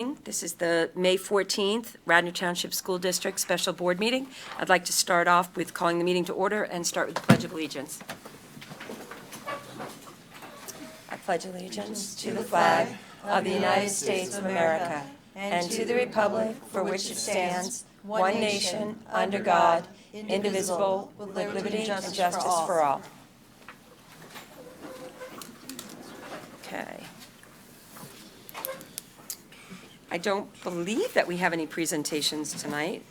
This is the May 14th Radnor Township School District Special Board Meeting. I'd like to start off with calling the meeting to order and start with the Pledge of Allegiance. I pledge allegiance to the flag of the United States of America and to the republic for which it stands, one nation, under God, indivisible, with liberty and justice for all. Okay. I don't believe that we have any presentations tonight.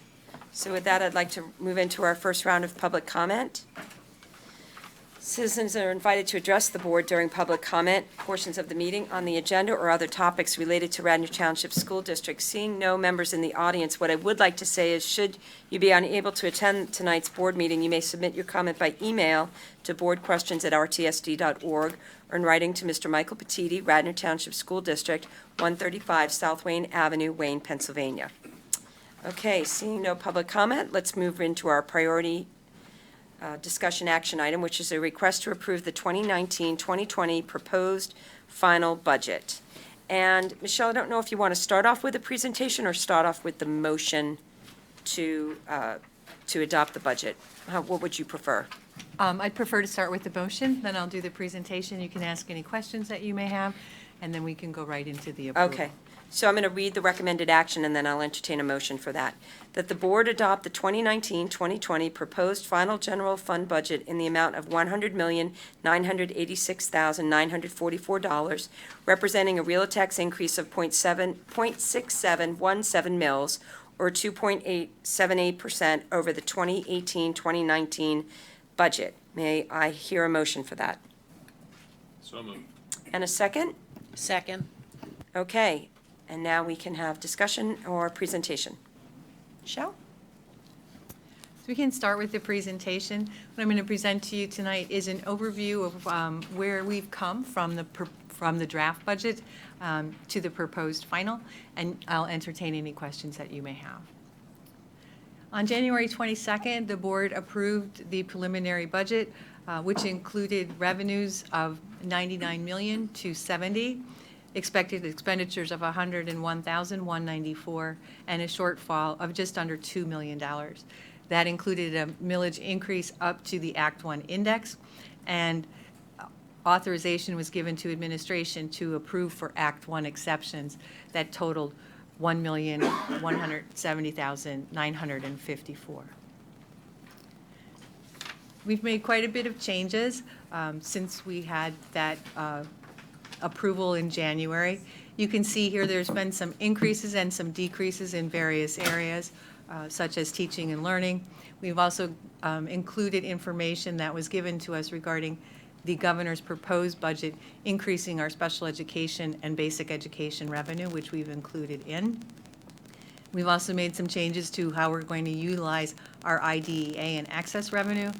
So with that, I'd like to move into our first round of public comment. Citizens are invited to address the board during public comment portions of the meeting on the agenda or other topics related to Radnor Township School District. Seeing no members in the audience, what I would like to say is, should you be unable to attend tonight's board meeting, you may submit your comment by email to boardquestions@rtsd.org or in writing to Mr. Michael Petiti, Radnor Township School District, 135 South Wayne Avenue, Wayne, Pennsylvania. Okay, seeing no public comment, let's move into our priority discussion action item, which is a request to approve the 2019-2020 proposed final budget. And Michelle, I don't know if you want to start off with a presentation or start off with the motion to adopt the budget. What would you prefer? I'd prefer to start with the motion, then I'll do the presentation. You can ask any questions that you may have, and then we can go right into the approval. Okay. So I'm going to read the recommended action, and then I'll entertain a motion for that. That the board adopt the 2019-2020 proposed final general fund budget in the amount of $100,986,944, representing a real tax increase of 0.6717 mils, or 2.878% over the 2018-2019 budget. May I hear a motion for that? So moved. And a second? Second. Okay. And now we can have discussion or presentation. Michelle? So we can start with the presentation. What I'm going to present to you tonight is an overview of where we've come from the draft budget to the proposed final, and I'll entertain any questions that you may have. On January 22nd, the board approved the preliminary budget, which included revenues of $99,270,000. Expected expenditures of $101,194, and a shortfall of just under $2 million. That included a millage increase up to the Act 1 index, and authorization was given to administration to approve for Act 1 exceptions that totaled $1,170,954. We've made quite a bit of changes since we had that approval in January. You can see here there's been some increases and some decreases in various areas, such as teaching and learning. We've also included information that was given to us regarding the governor's proposed budget, increasing our special education and basic education revenue, which we've included in. We've also made some changes to how we're going to utilize our IDEA and access revenue.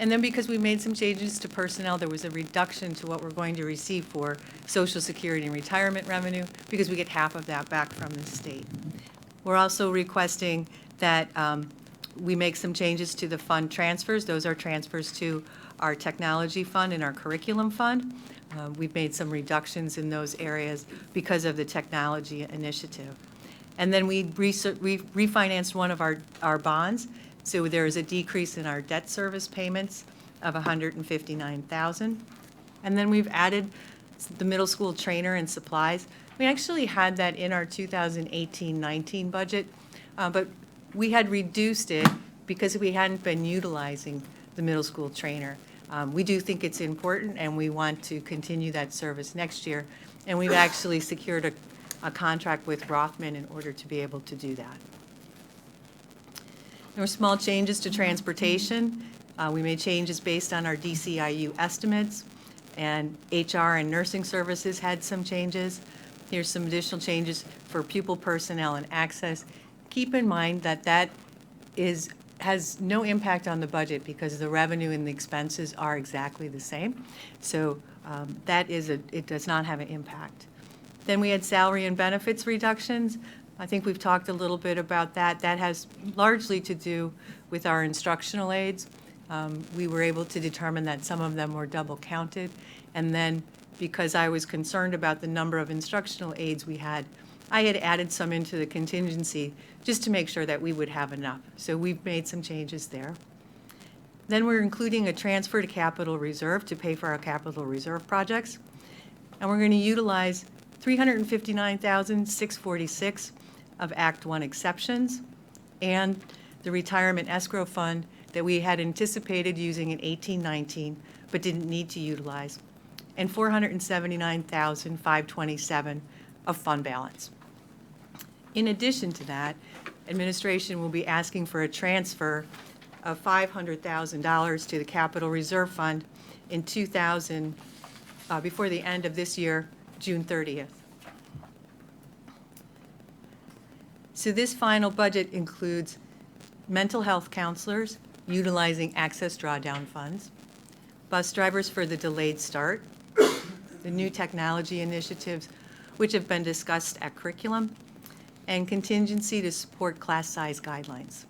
And then because we made some changes to personnel, there was a reduction to what we're going to receive for Social Security and retirement revenue, because we get half of that back from the state. We're also requesting that we make some changes to the fund transfers. Those are transfers to our technology fund and our curriculum fund. We've made some reductions in those areas because of the technology initiative. And then we refinanced one of our bonds. So there is a decrease in our debt service payments of $159,000. And then we've added the middle school trainer and supplies. We actually had that in our 2018-19 budget, but we had reduced it because we hadn't been utilizing the middle school trainer. We do think it's important, and we want to continue that service next year. And we've actually secured a contract with Rothman in order to be able to do that. There were small changes to transportation. We made changes based on our DCIU estimates, and HR and nursing services had some changes. Here's some additional changes for pupil personnel and access. Keep in mind that that has no impact on the budget because the revenue and the expenses are exactly the same. So it does not have an impact. Then we had salary and benefits reductions. I think we've talked a little bit about that. That has largely to do with our instructional aides. We were able to determine that some of them were double counted. And then because I was concerned about the number of instructional aides we had, I had added some into the contingency just to make sure that we would have enough. So we've made some changes there. Then we're including a transfer to capital reserve to pay for our capital reserve projects. And we're going to utilize $359,646 of Act 1 exceptions and the retirement escrow fund that we had anticipated using in 18-19 but didn't need to utilize, and $479,527 of fund balance. In addition to that, administration will be asking for a transfer of $500,000 to the capital reserve fund in before the end of this year, June 30th. So this final budget includes mental health counselors utilizing access drawdown funds, bus drivers for the delayed start, the new technology initiatives which have been discussed at curriculum, and contingency to support class size guidelines.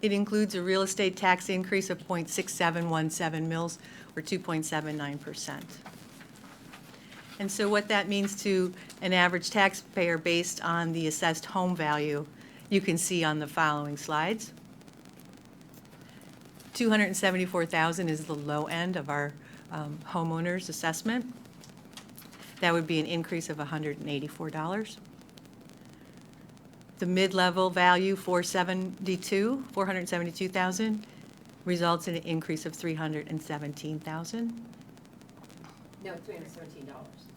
It includes a real estate tax increase of 0.6717 mils, or 2.79%. And so what that means to an average taxpayer based on the assessed home value, you can see on the following slides. $274,000 is the low end of our homeowners assessment. That would be an increase of $184. The mid-level value, $472,000, results in an increase of $317,000. No, $317.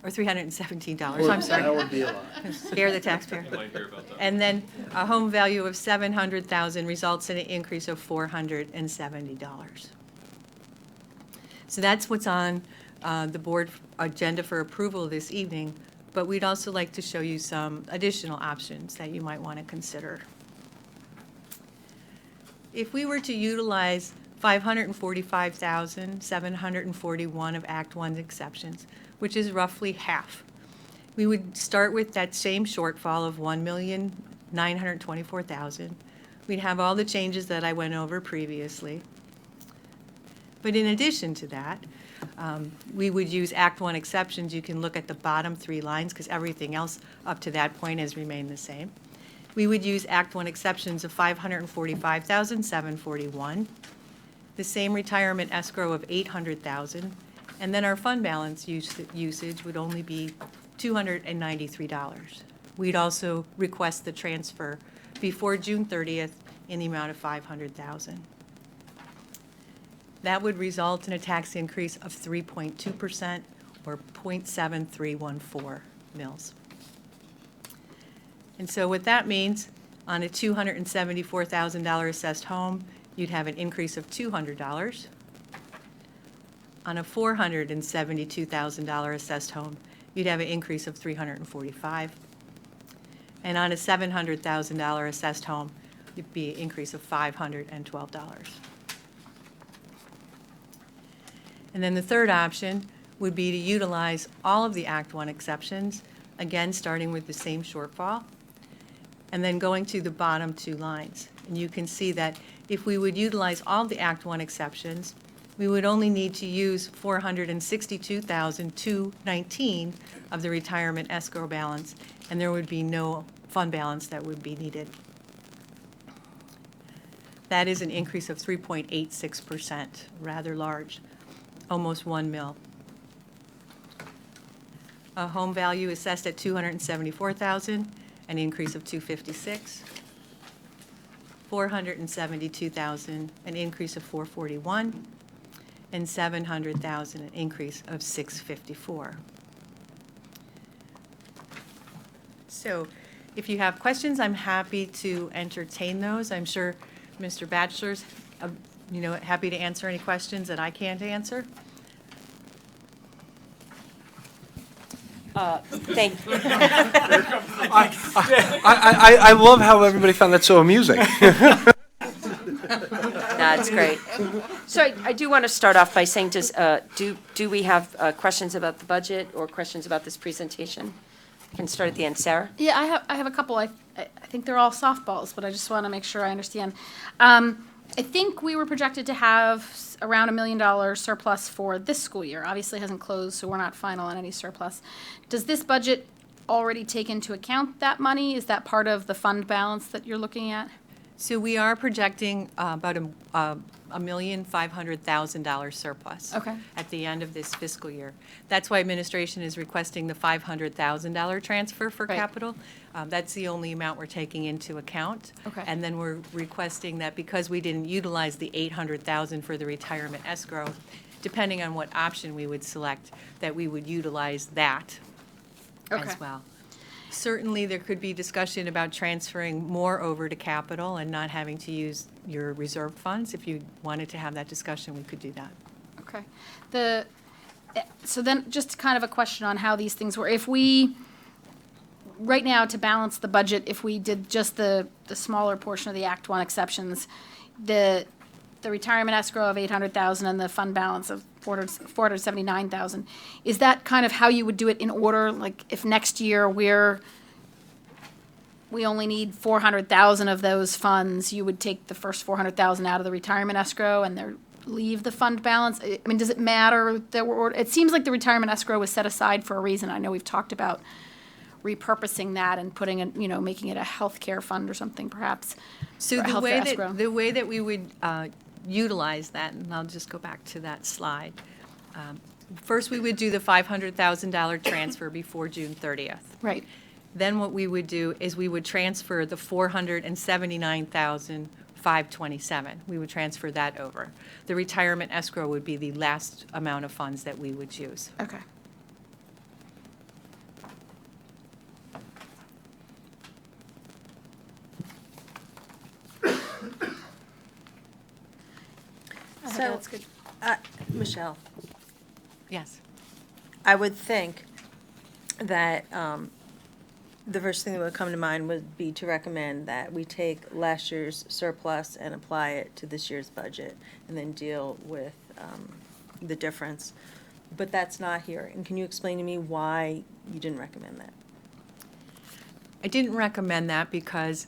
Or $317, I'm sorry. That would be a lot. Scare the taxpayer. You might hear about that. And then a home value of $700,000 results in an increase of $470. So that's what's on the board agenda for approval this evening, but we'd also like to show you some additional options that you might want to consider. If we were to utilize $545,741 of Act 1's exceptions, which is roughly half, we would start with that same shortfall of $1,924,000. We'd have all the changes that I went over previously. But in addition to that, we would use Act 1 exceptions. You can look at the bottom three lines because everything else up to that point has remained the same. We would use Act 1 exceptions of $545,741, the same retirement escrow of $800,000, and then our fund balance usage would only be $293. We'd also request the transfer before June 30th in the amount of $500,000. That would result in a tax increase of 3.2% or 0.7314 mils. And so what that means, on a $274,000 assessed home, you'd have an increase of $200. On a $472,000 assessed home, you'd have an increase of $345. And on a $700,000 assessed home, it'd be an increase of $512. And then the third option would be to utilize all of the Act 1 exceptions, again, starting with the same shortfall, and then going to the bottom two lines. And you can see that if we would utilize all the Act 1 exceptions, we would only need to use $462,219 of the retirement escrow balance, and there would be no fund balance that would be needed. That is an increase of 3.86%, rather large, almost 1 mil. A home value assessed at $274,000, an increase of $256. $472,000, an increase of $441, and $700,000, an increase of $654. So if you have questions, I'm happy to entertain those. I'm sure Mr. Batchelor's, happy to answer any questions that I can't answer. Thank you. I love how everybody found that so amusing. That's great. So I do want to start off by saying, do we have questions about the budget or questions about this presentation? I can start at the end. Sarah? Yeah, I have a couple. I think they're all softballs, but I just want to make sure I understand. I think we were projected to have around $1 million surplus for this school year. Obviously, it hasn't closed, so we're not final on any surplus. Does this budget already take into account that money? Is that part of the fund balance that you're looking at? So we are projecting about $1,500,000 surplus. Okay. At the end of this fiscal year. That's why administration is requesting the $500,000 transfer for Right. capital. That's the only amount we're taking into account. Okay. And then we're requesting that because we didn't utilize the $800,000 for the retirement escrow, depending on what option we would select, that we would utilize that Okay. as well. Certainly, there could be discussion about transferring more over to capital and not having to use your reserve funds. If you wanted to have that discussion, we could do that. Okay. So then, just kind of a question on how these things were. If we, right now, to balance the budget, if we did just the smaller portion of the Act One exceptions, the retirement escrow of $800,000 and the fund balance of $479,000, is that kind of how you would do it in order? Like, if next year we only need $400,000 of those funds, you would take the first $400,000 out of the retirement escrow and leave the fund balance? I mean, does it matter that it seems like the retirement escrow was set aside for a reason. I know we've talked about repurposing that and putting it, making it a healthcare fund or something perhaps. So or a healthcare escrow. the way that we would utilize that, and I'll just go back to that slide. First, we would do the $500,000 transfer before June 30th. Right. Then what we would do is we would transfer the $479,527. We would transfer that over. The retirement escrow would be the last amount of funds that we would use. Okay. I think So- that's good. Michelle, Yes. I would think that the first thing that would come to mind would be to recommend that we take last year's surplus and apply it to this year's budget and then deal with the difference. But that's not here. And can you explain to me why you didn't recommend that? I didn't recommend that because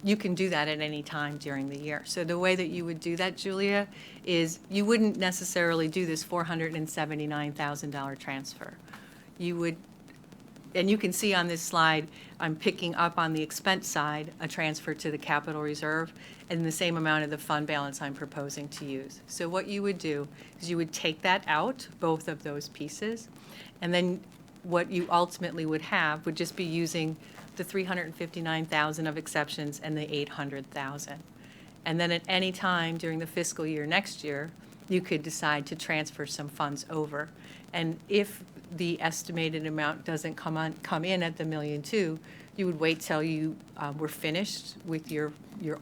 you can do that at any time during the year. So the way that you would do that, Julia, is you wouldn't necessarily do this $479,000 transfer. You would, and you can see on this slide, I'm picking up on the expense side, a transfer to the capital reserve, and the same amount of the fund balance I'm proposing to use. So what you would do is you would take that out, both of those pieces, and then what you ultimately would have would just be using the $359,000 of exceptions and the $800,000. And then at any time during the fiscal year next year, you could decide to transfer some funds over. And if the estimated amount doesn't come in at the $1.2 million, you would wait till you were finished with your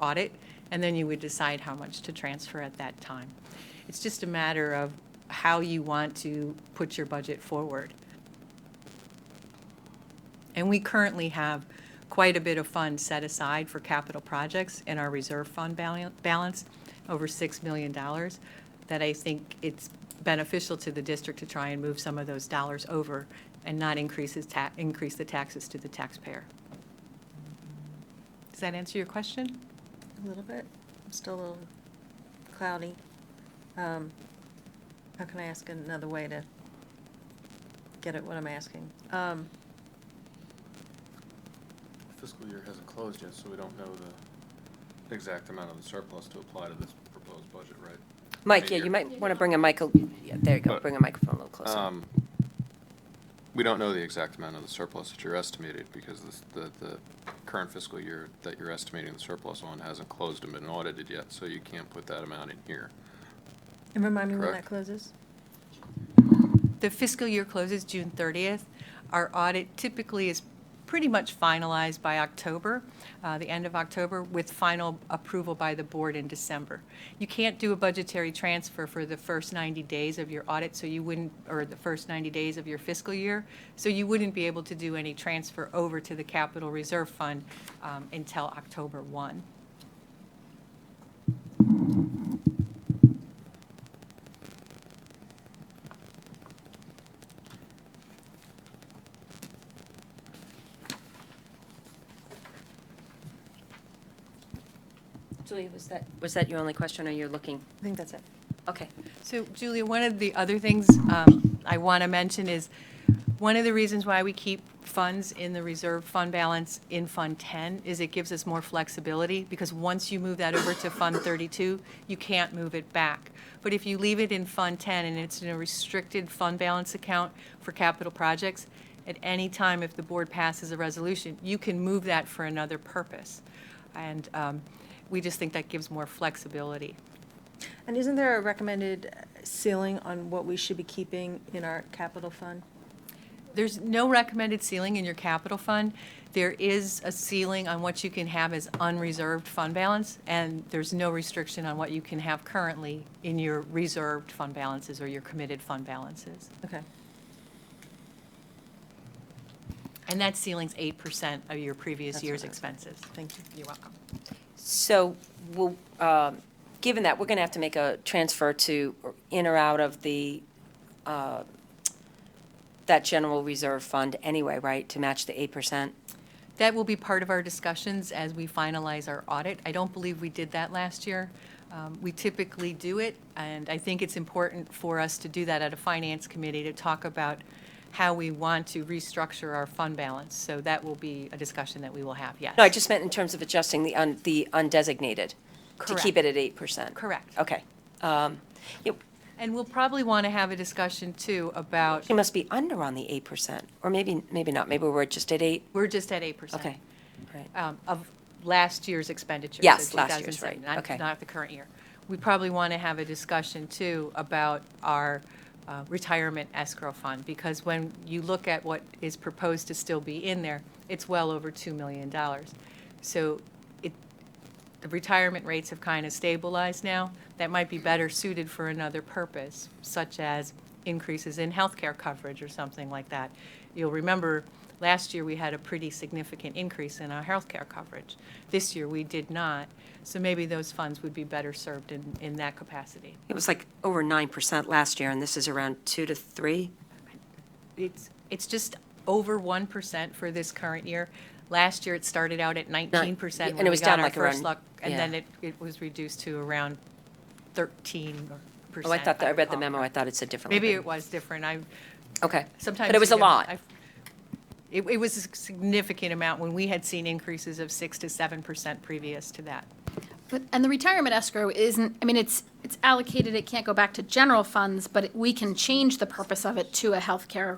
audit, and then you would decide how much to transfer at that time. It's just a matter of how you want to put your budget forward. And we currently have quite a bit of funds set aside for capital projects in our reserve fund balance, over $6 million, that I think it's beneficial to the district to try and move some of those dollars over and not increase the taxes to the taxpayer. Does that answer your question? A little bit. I'm still a little cloudy. How can I ask another way to get at what I'm asking? Fiscal year hasn't closed yet, so we don't know the exact amount of the surplus to apply to this proposed budget, right? Mike, yeah, you might want to bring a yeah, there you go, But, bring a microphone a little closer. We don't know the exact amount of the surplus that you're estimated because the current fiscal year that you're estimating the surplus on hasn't closed and been audited yet, so you can't put that amount in here. And remind me when that correct. closes? The fiscal year closes June 30th. Our audit typically is pretty much finalized by October, the end of October, with final approval by the board in December. You can't do a budgetary transfer for the first 90 days of your audit, so you wouldn't, or the first 90 days of your fiscal year, so you wouldn't be able to do any transfer over to the capital reserve fund until October 1. Julia, was that your only question, or you're looking? I think that's it. Okay. So Julia, one of the other things I want to mention is, one of the reasons why we keep funds in the reserve fund balance in Fund 10 is it gives us more flexibility, because once you move that over to Fund 32, you can't move it back. But if you leave it in Fund 10 and it's in a restricted fund balance account for capital projects, at any time if the board passes a resolution, you can move that for another purpose. And we just think that gives more flexibility. And isn't there a recommended ceiling on what we should be keeping in our capital fund? There's no recommended ceiling in your capital fund. There is a ceiling on what you can have as unreserved fund balance, and there's no restriction on what you can have currently in your reserved fund balances or your committed fund balances. Okay. And that ceiling's 8% of your previous That's year's what I was- expenses. Thank you. You're welcome. So, we'll, given that, we're going to have to make a transfer to, in or out of the, that general reserve fund anyway, right, to match the 8%? That will be part of our discussions as we finalize our audit. I don't believe we did that last year. We typically do it, and I think it's important for us to do that at a finance committee to talk about how we want to restructure our fund balance. So that will be a discussion that we will have, yes. No, I just meant in terms of adjusting the undesignated, to keep it Correct. at 8%. Correct. Okay. It And we'll probably want to have a discussion, too, about, it must be under on the 8%, or maybe not, maybe we're just at 8? we're just at 8%. Okay, right. Of last year's expenditures. Yes, so last year's, 2007, right. Okay. Not the current year. We probably want to have a discussion, too, about our retirement escrow fund, because when you look at what is proposed to still be in there, it's well over $2 million. So the retirement rates have kind of stabilized now. That might be better suited for another purpose, such as increases in healthcare coverage or something like that. You'll remember, last year we had a pretty significant increase in our healthcare coverage. This year we did not. So maybe those funds would be better served in that capacity. It was like over 9% last year, and this is around 2 to 3? It's just over 1% for this current year. Last year, it started out at 19%. and when it we was got down our like first around- luck, and yeah. then it was reduced to around 13%. Oh, I thought, if I read the recall memo, I correctly. thought it said differently. Maybe it was different. Okay. Sometimes. But it was a you know, lot. It was a significant amount when we had seen increases of 6 to 7% previous to that. And the retirement escrow isn't, I mean, it's allocated, it can't go back to general funds, but we can change the purpose of it to a healthcare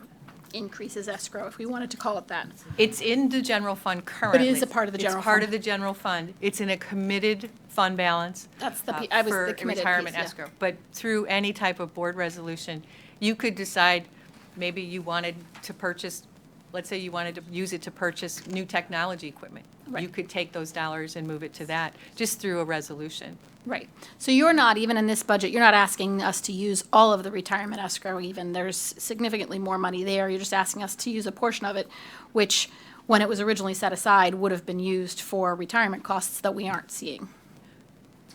increases escrow, if we wanted to call it that. It's in the general fund currently. is a part of the general It's part fund. of the general fund. It's in a committed fund balance. That's the I was for the committed retirement piece, yeah. escrow. But through any type of board resolution, you could decide, maybe you wanted to purchase, let's say you wanted to use it to purchase new technology equipment. You Right. could take those dollars and move it to that, just through a resolution. Right. So you're not, even in this budget, you're not asking us to use all of the retirement escrow even. There's significantly more money there. You're just asking us to use a portion of it, which, when it was originally set aside, would have been used for retirement costs that we aren't seeing.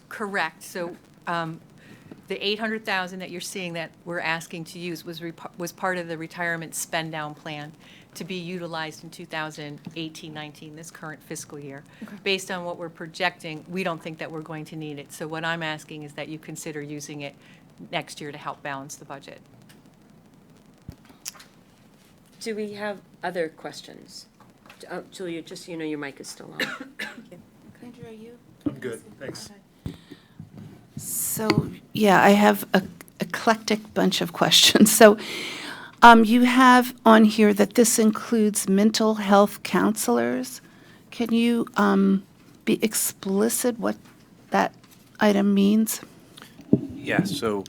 Correct. So the $800,000 that you're seeing that we're asking to use was part of the retirement spend down plan to be utilized in 2018-19, this current fiscal year. Based on what we're projecting, we don't think that we're going to need it. So what I'm asking is that you consider using it next year to help balance the budget. Do we have other questions? Julia, just so you know, your mic is still on. Andrew, are you? I'm good, thanks. So, yeah, I have a eclectic bunch of questions. So, you have on here that this includes mental health counselors. Can you be explicit what that item means? Yeah, so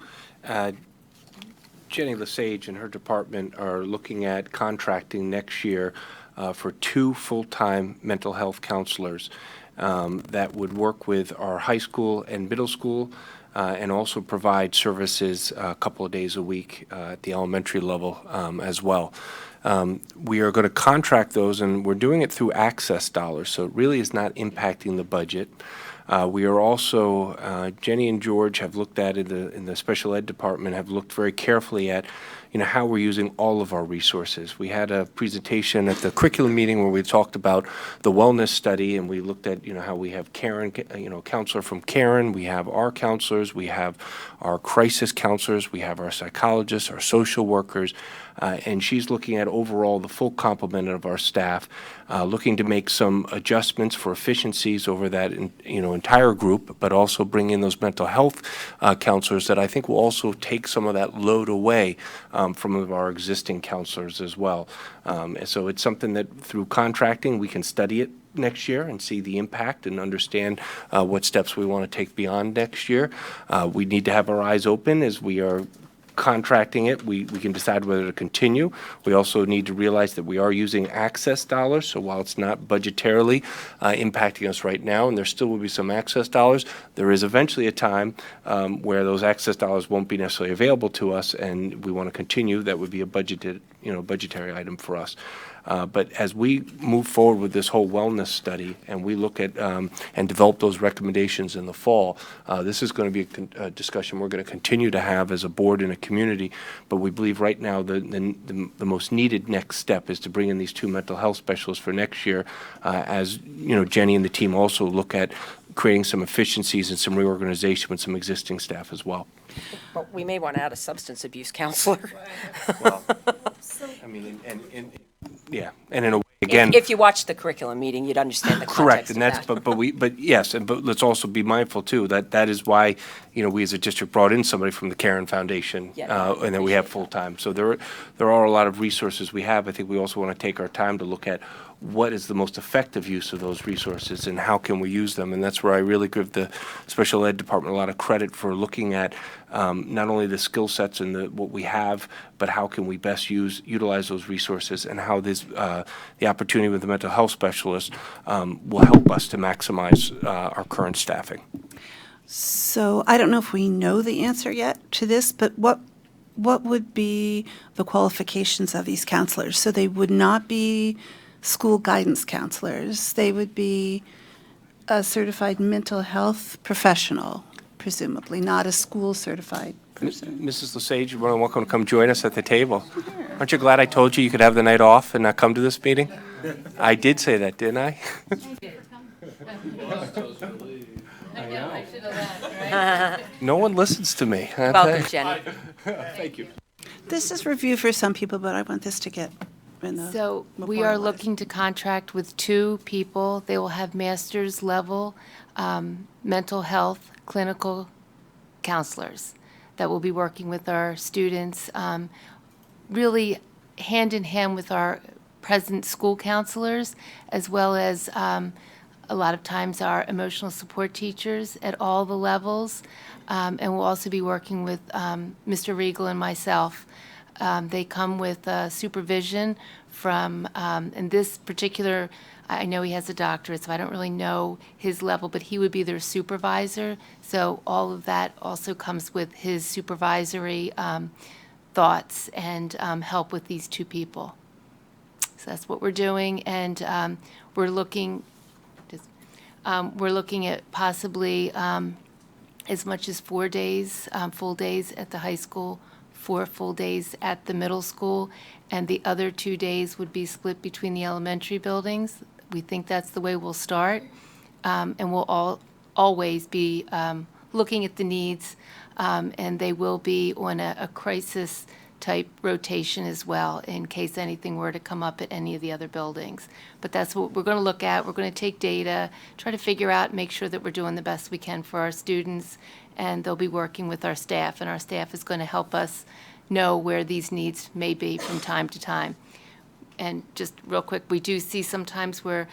Jenny Lesage and her department are looking at contracting next year for 2 full-time mental health counselors that would work with our high school and middle school and also provide services a couple of days a week at the elementary level as well. We are going to contract those, and we're doing it through access dollars, so it really is not impacting the budget. We are also, Jenny and George have looked at it in the special ed department, have looked very carefully at how we're using all of our resources. We had a presentation at the curriculum meeting where we talked about the wellness study, and we looked at, how we have Karen, counselor from Karen, we have our counselors, we have our crisis counselors, we have our psychologists, our social workers, and she's looking at overall the full complement of our staff, looking to make some adjustments for efficiencies over that entire group, but also bring in those mental health counselors that I think will also take some of that load away from our existing counselors as well. And so it's something that through contracting we can study it next year and see the impact and understand what steps we want to take beyond next year. We need to have our eyes open as we are contracting it. We can decide whether to continue. We also need to realize that we are using access dollars, so while it's not budgetarily impacting us right now, and there still will be some access dollars, there is eventually a time where those access dollars won't be necessarily available to us, and we want to continue. That would be a budgetary item for us. But as we move forward with this whole wellness study and we look at and develop those recommendations in the fall, this is going to be a discussion we're going to continue to have as a board and a community. But we believe right now the most needed next step is to bring in these 2 mental health specialists for next year, as Jenny and the team also look at creating some efficiencies and some reorganization with some existing staff as well. But we may want to add a substance abuse counselor. Well, I mean, and in a way, again. If you watched the curriculum meeting, you'd understand the Correct, context and of that's, that. but let's also be mindful too, that is why, we as a district brought in somebody from the Karen Foundation. Yeah. And then we have full-time. So there are a lot of resources we have. I think we also want to take our time to look at what is the most effective use of those resources and how can we use them. And that's where I really give the special ed department a lot of credit for looking at not only the skill sets and what we have, but how can we best utilize those resources and how the opportunity with the mental health specialist will help us to maximize our current staffing. So I don't know if we know the answer yet to this, but what would be the qualifications of these counselors? So they would not be school guidance counselors. They would be a certified mental health professional, presumably, not a school certified person. Mrs. Lesage, you're more than welcome to come join us at the table. Aren't you glad I told you could have the night off and not come to this meeting? I did say that, didn't I? No one listens to me. Welcome, Jenny. Thank you. This is review for some people, but I want this to get in the. So we are looking to contract with 2 people. They will have master's level mental health clinical counselors that will be working with our students, really hand in hand with our present school counselors, as well as a lot of times our emotional support teachers at all the levels. And we'll also be working with Mr. Regal and myself. They come with supervision from, and this particular, I know he has a doctorate, so I don't really know his level, but he would be their supervisor. So all of that also comes with his supervisory thoughts and help with these 2 people. So that's what we're doing, and we're looking at possibly as much as 4 days, full days at the high school, 4 full days at the middle school, and the other 2 days would be split between the elementary buildings. We think that's the way we'll start, and we'll always be looking at the needs, and they will be on a crisis type rotation as well in case anything were to come up at any of the other buildings. But that's what we're going to look at. We're going to take data, try to figure out, make sure that we're doing the best we can for our students, and they'll be working with our staff, and our staff is going to help us know where these needs may be from time to time. And just real quick, we do see sometimes where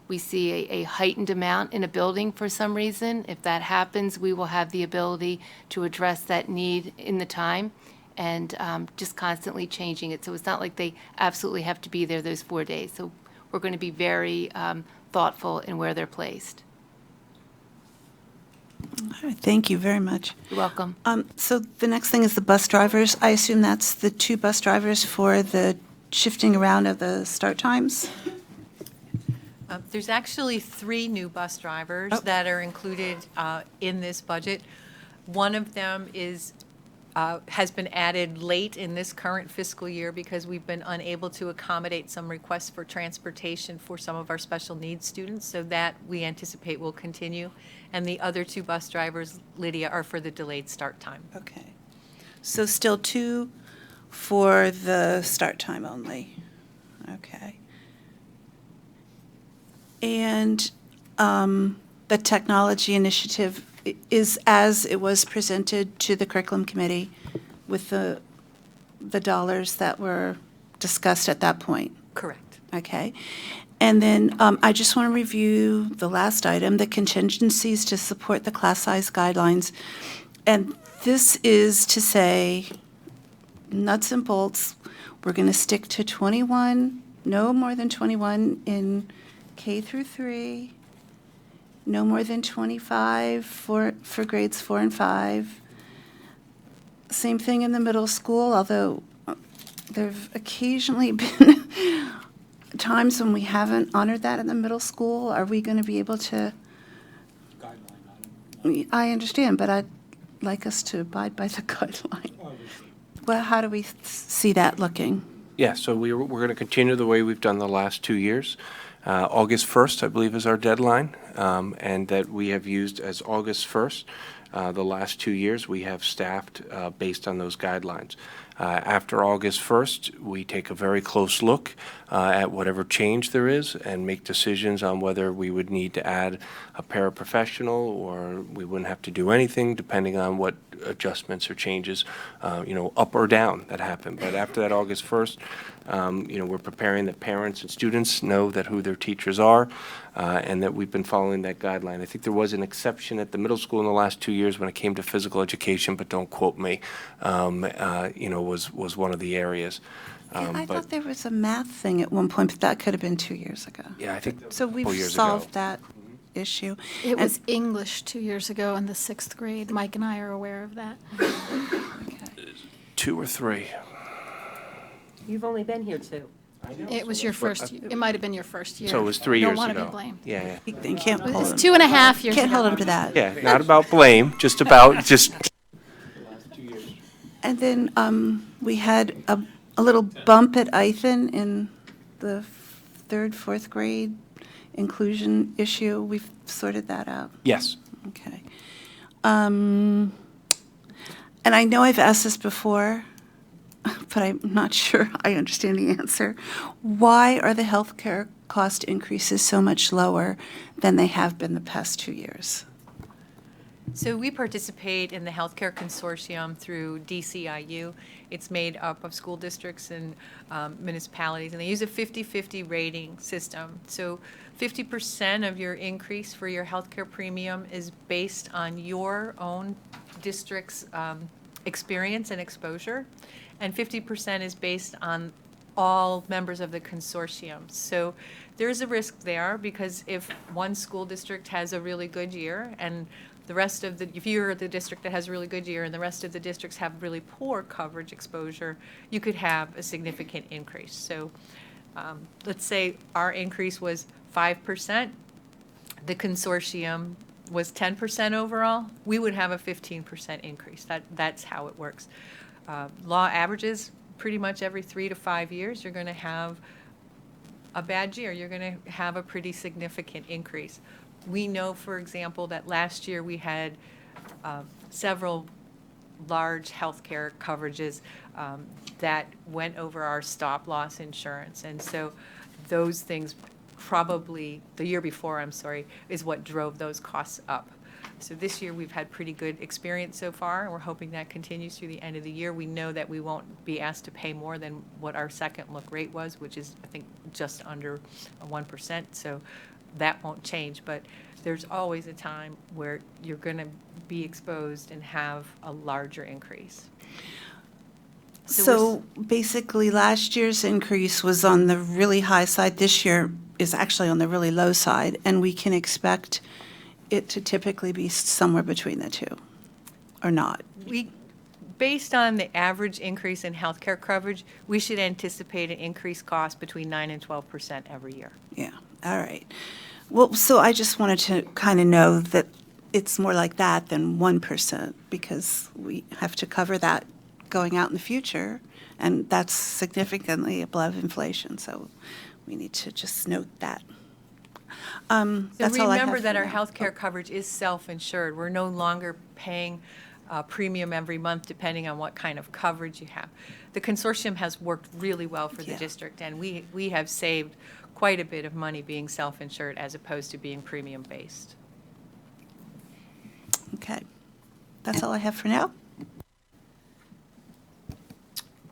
we see a heightened amount in a building for some reason. If that happens, we will have the ability to address that need in the time and just constantly changing it. So it's not like they absolutely have to be there those 4 days. So we're going to be very thoughtful in where they're placed. All right, thank you very much. You're welcome. So the next thing is the bus drivers. I assume that's the 2 bus drivers for the shifting around of the start times? There's actually 3 new bus drivers that are included in this budget. One of them is has been added late in this current fiscal year because we've been unable to accommodate some requests for transportation for some of our special needs students, so that we anticipate will continue. And the other 2 bus drivers, Lydia, are for the delayed start time. Okay. So still 2 for the start time only. Okay. And the technology initiative is as it was presented to the curriculum committee with the dollars that were discussed at that point. Correct. Okay. And then I just want to review the last item, the contingencies to support the class size guidelines. And this is to say, nuts and bolts, we're going to stick to 21, no more than 21 in K through 3, no more than 25 for grades 4 and 5. Same thing in the middle school, although there have occasionally been times when we haven't honored that in the middle school. Are we going to be able to? I understand, but I'd like us to abide by the guideline. Well, how do we see that looking? Yeah, so we're going to continue the way we've done the last 2 years. August 1st, I believe, is our deadline, and that we have used as August 1st. The last 2 years, we have staffed based on those guidelines. After August 1st, we take a very close look at whatever change there is and make decisions on whether we would need to add a paraprofessional or we wouldn't have to do anything, depending on what adjustments or changes, up or down that happen. But after that August 1st, we're preparing that parents and students know that who their teachers are and that we've been following that guideline. I think there was an exception at the middle school in the last 2 years when it came to physical education, but don't quote me, was one of the areas. I But thought there was a math thing at one point, but that could have been 2 years ago. yeah, I think So we've 4 years ago. solved that issue. It And- was English 2 years ago in the 6th grade. Mike and I are aware of that. Okay. 2 or 3. You've only been here 2. It was your first, it might have been your first year. So it was 3 I years don't want ago. to be blamed. Yeah, yeah. You can't hold It's him. 2.5 years ago. Can't hold him to that. Yeah, not about blame, just about, just. And then we had a little bump at Ithan in the 3rd, 4th grade inclusion issue. We've sorted that out. Yes. Okay. And I know I've asked this before, but I'm not sure I understand the answer. Why are the healthcare cost increases so much lower than they have been the past 2 years? So we participate in the healthcare consortium through DCIU. It's made up of school districts and municipalities, and they use a 50-50 rating system. So 50% of your increase for your healthcare premium is based on your own district's experience and exposure, and 50% is based on all members of the consortium. So there's a risk there, because if one school district has a really good year and the rest of if you're the district that has a really good year and the rest of the districts have really poor coverage exposure, you could have a significant increase. So let's say our increase was 5%, the consortium was 10% overall, we would have a 15% increase. That's how it works. Law averages pretty much every 3 to 5 years, you're going to have a bad year. You're going to have a pretty significant increase. We know, for example, that last year we had several large healthcare coverages that went over our stop loss insurance. And so those things probably, the year before, I'm sorry, is what drove those costs up. So this year, we've had pretty good experience so far, and we're hoping that continues through the end of the year. We know that we won't be asked to pay more than what our second look rate was, which is, I think, just under 1%. So that won't change, but there's always a time where you're going to be exposed and have a larger increase. So basically, last year's increase was on the really high side. This year is actually on the really low side, and we can expect it to typically be somewhere between the two, or not? Based on the average increase in healthcare coverage, we should anticipate an increased cost between 9 and 12% every year. Yeah, all right. Well, so I just wanted to kind of know that it's more like that than 1%, because we have to cover that going out in the future, and that's significantly above inflation, so we need to just note that. So That's all I have remember that for our now. healthcare coverage is self-insured. We're no longer paying a premium every month depending on what kind of coverage you have. The consortium has worked really well for the Yeah. district, and we have saved quite a bit of money being self-insured as opposed to being premium-based. Okay. That's all I have for now.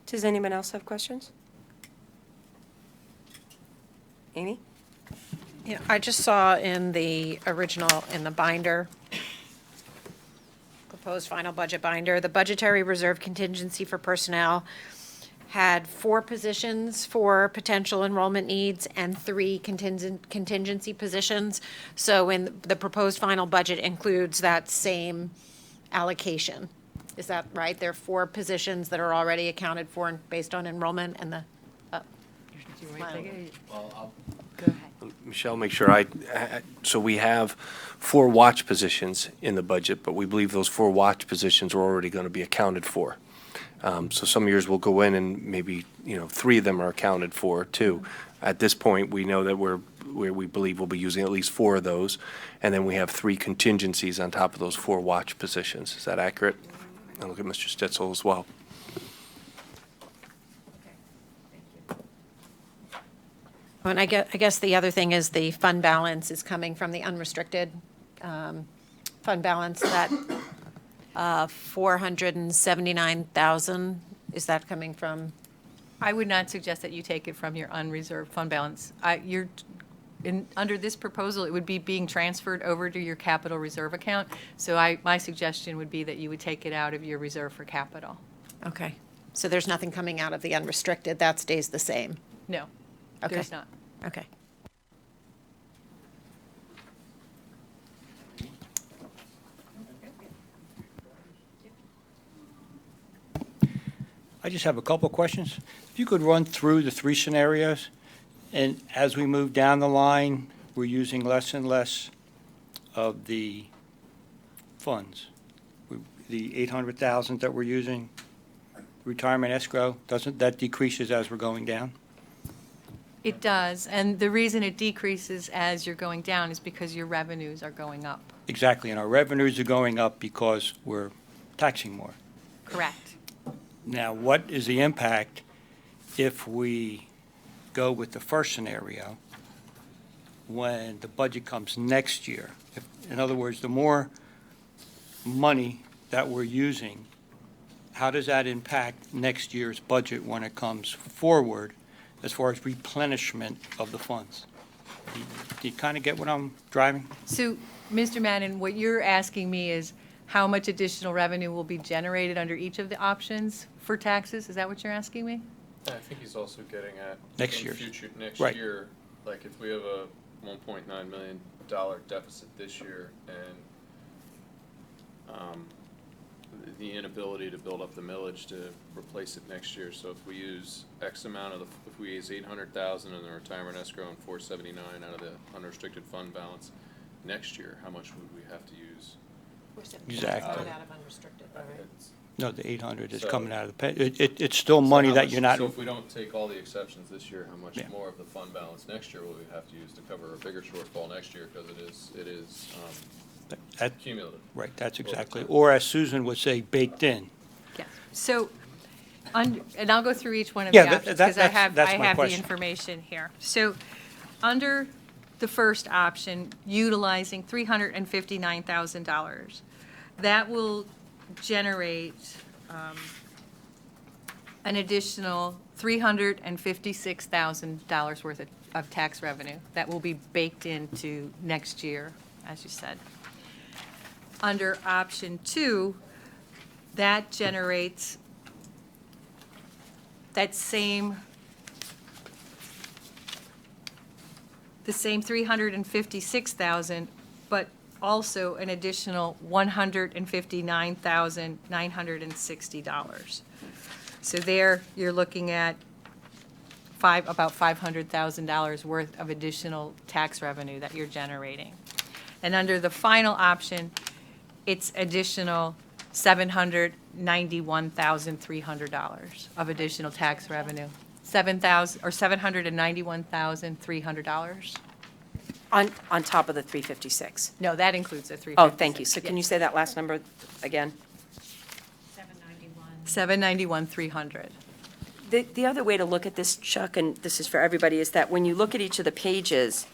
Does anyone else have questions? Amy? Yeah, I just saw in the original, in the binder, proposed final budget binder, the budgetary reserve contingency for personnel had 4 positions for potential enrollment needs and 3 contingency positions. So in the proposed final budget includes that same allocation. Is that right? There are 4 positions that are already accounted for based on enrollment and the, Michelle, make sure so we have 4 watch positions in the budget, but we believe those 4 watch positions are already going to be accounted for. So some years we'll go in and maybe, 3 of them are accounted for too. At this point, we know that we believe we'll be using at least 4 of those, and then we have 3 contingencies on top of those 4 watch positions. Is that accurate? I'll look at Mr. Stitzel as well. and I guess the other thing is the fund balance is coming from the unrestricted fund balance, that 479,000, is that coming from? I would not suggest that you take it from your unreserved fund balance. Under this proposal, it would be being transferred over to your capital reserve account. So my suggestion would be that you would take it out of your reserve for capital. Okay, so there's nothing coming out of the unrestricted, that stays the same? No, Okay. there's not. Okay. I just have a couple of questions. If you could run through the 3 scenarios, and as we move down the line, we're using less and less of the funds. The 800,000 that we're using, retirement escrow, that decreases as we're going down? It does, and the reason it decreases as you're going down is because your revenues are going up. Exactly, and our revenues are going up because we're taxing more. Correct. Now, what is the impact if we go with the first scenario when the budget comes next year? In other words, the more money that we're using, how does that impact next year's budget when it comes forward as far as replenishment of the funds? Do you kind of get what I'm driving? So, Mr. Madden, what you're asking me is how much additional revenue will be generated under each of the options for taxes? Is that what you're asking me? I think he's also getting at. Next in year. Next Right. year, like if we have a $1.9 million deficit this year and the inability to build up the millage to replace it next year. So if we use X amount of if we use 800,000 in the retirement escrow and 479 out of the unrestricted fund balance next year, how much would we have to use? Exactly. Coming out of unrestricted, right? No, the 800 is So- coming out of the, it's still So money how that much- you're not, So if we don't take all the exceptions this year, how much Yeah. more of the fund balance next year will we have to use to cover a bigger shortfall next year? Because it is that, cumulative. right, that's Over exactly, time. or as Susan would say, baked in. Yes. So, and I'll go through each one of the Yeah, that- options, that- because I have that's my the question. information here. So, under the first option, utilizing $359,000, that will generate an additional $356,000 worth of tax revenue that will be baked into next year, as you said. Under option 2, that generates the same $356,000, but also an additional $159,960. So there, you're looking at about $500,000 worth of additional tax revenue that you're generating. And under the final option, it's additional $791,300 of additional tax revenue. $791,300. On top of the 356. No, that includes the 356. Oh, thank you. So can you say that last number again? 791,300. The other way to look at this, Chuck, and this is for everybody, is that when you look at each of the pages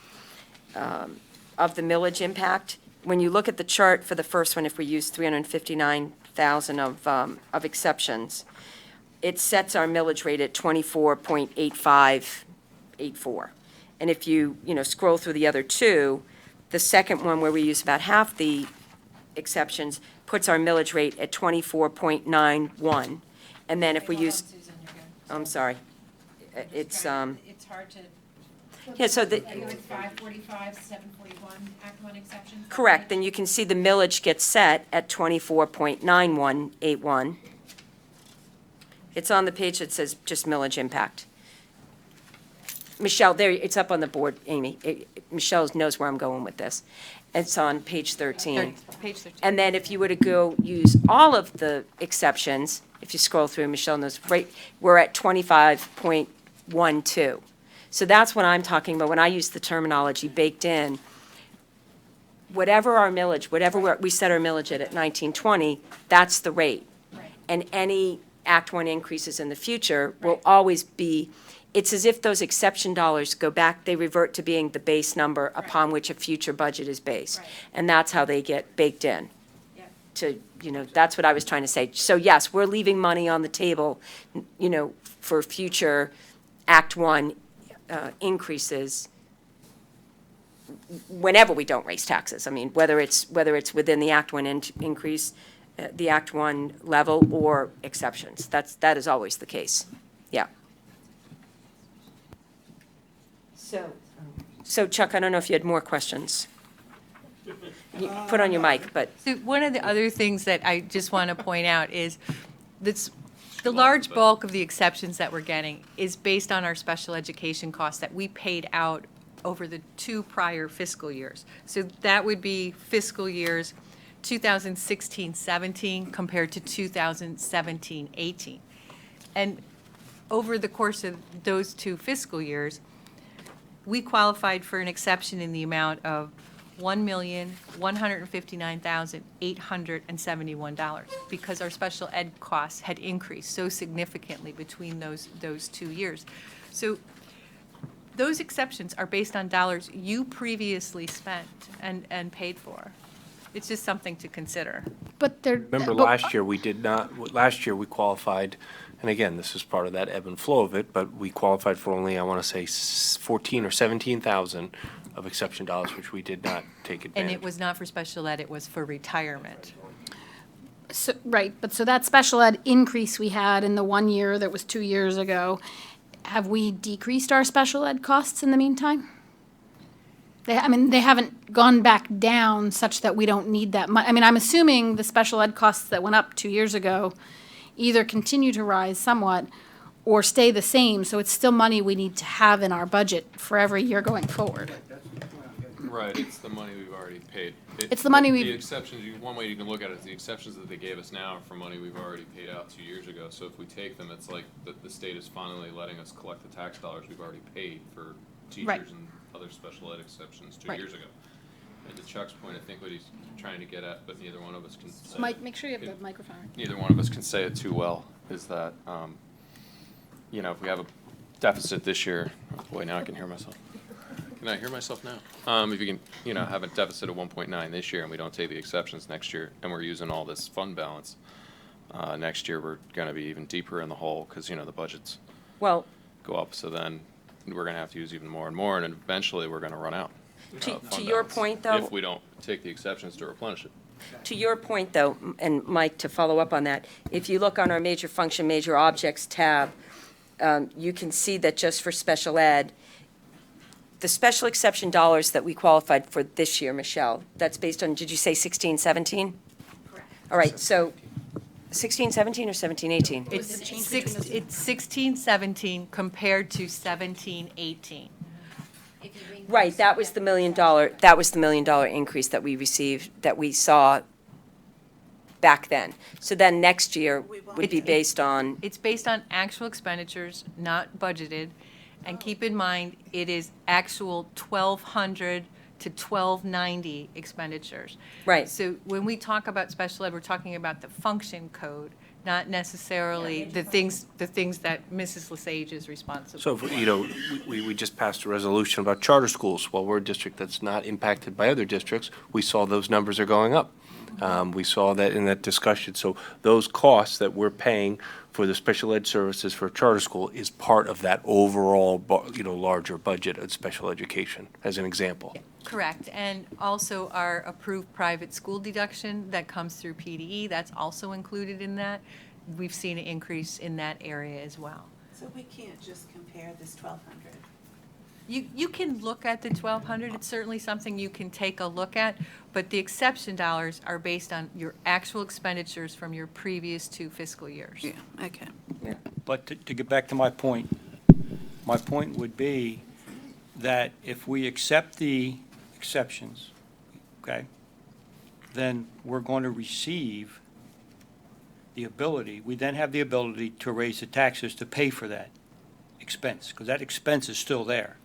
of the millage impact, when you look at the chart for the first one, if we use 359,000 of exceptions, it sets our millage rate at 24.8584. And if you scroll through the other two, the second one where we use about half the exceptions puts our millage rate at 24.91. And then if we use, I'm sorry, it's, It's hard to. yeah, so the, Are you at 545, 741, Act 1 exceptions? correct, then you can see the millage gets set at 24.9181. It's on the page that says just millage impact. Michelle, there, it's up on the board, Amy. Michelle knows where I'm going with this. It's on page 13. Page 13. And then if you were to go use all of the exceptions, if you scroll through, Michelle knows, right, we're at 25.12. So that's what I'm talking about when I use the terminology baked in. Whatever our millage, whatever we set our millage at 1920, that's the rate. Right. And any Act 1 increases in the future will always be, it's as if those exception dollars go back, they revert to being the base number upon which a future budget is based. Right. And that's how they get baked in. Yep. To, that's what I was trying to say. So yes, we're leaving money on the table, for future Act 1 increases whenever we don't raise taxes. I mean, whether it's within the Act 1 increase, the Act 1 level, or exceptions. That is always the case. Yeah. So Chuck, I don't know if you had more questions. You put on your mic, but. So one of the other things that I just want to point out is this, the large bulk of the exceptions that we're getting is based on our special education costs that we paid out over the 2 prior fiscal years. So that would be fiscal years 2016-17 compared to 2017-18. And over the course of those 2 fiscal years, we qualified for an exception in the amount of $1,159,871 because our special ed costs had increased so significantly between those 2 years. So those exceptions are based on dollars you previously spent and paid for. It's just something to consider. But they're. Remember but- last year, we did not, last year we qualified, and again, this is part of that ebb and flow of it, but we qualified for only, I want to say, 14 or 17,000 of exception dollars, which we did not take advantage And of. it was not for special ed, it was for retirement. So, right, but so that special ed increase we had in the 1 year that was 2 years ago, have we decreased our special ed costs in the meantime? They haven't gone back down such that we don't need that much. I'm assuming the special ed costs that went up 2 years ago either continue to rise somewhat or stay the same, so it's still money we need to have in our budget for every year going forward. Right, it's the money we've already paid. It's the money The we've- exceptions, one way you can look at it is the exceptions that they gave us now are for money we've already paid out 2 years ago. So if we take them, it's like the state is finally letting us collect the tax dollars we've already paid for Right. teachers and other special ed exceptions 2 Right. years ago. And to Chuck's point, I think what he's trying to get at, but neither one of us can say. Mike, make sure you have the microphone. Neither one of us can say it too well, is that, if we have a deficit this year, oh boy, now I can hear myself. Can I hear myself now? If you can, have a deficit of 1.9 this year and we don't take the exceptions next year and we're using all this fund balance, next year we're going to be even deeper in the hole because, the budgets Well, go up. So then we're going to have to use even more and more, and eventually we're going to run out. To fund your balance, point, though. If we don't take the exceptions to replenish it. to your point, though, and Mike, to follow up on that, if you look on our major function, major objects tab, you can see that just for special ed, the special exception dollars that we qualified for this year, Michelle, that's based on, did you say 16, 17? Correct. All right, so 16, 17 or 17, 18? It's 16, 17 compared to 17, 18. If you Right, that was the $1 million increase that we received, that we saw back then. So then next year would be based on, It's based on actual expenditures, not budgeted. And keep in mind, it is actual 1,200 to 1,290 expenditures. Right. So when we talk about special ed, we're talking about the function code, not necessarily the things that Mrs. Lesage is responsible So, for. we just passed a resolution about charter schools. Well, we're a district that's not impacted by other districts. We saw those numbers are going up. We saw that in that discussion. So those costs that we're paying for the special ed services for a charter school is part of that overall, larger budget of special education, as an example. Correct. And also our approved private school deduction that comes through PDE, that's also included in that. We've seen an increase in that area as well. So we can't just compare this 1,200? You can look at the 1,200, it's certainly something you can take a look at, but the exception dollars are based on your actual expenditures from your previous 2 fiscal years. Yeah, okay. But to get back to my point would be that if we accept the exceptions, okay, then we're going to receive we then have the ability to raise the taxes to pay for that expense, because that expense is still there.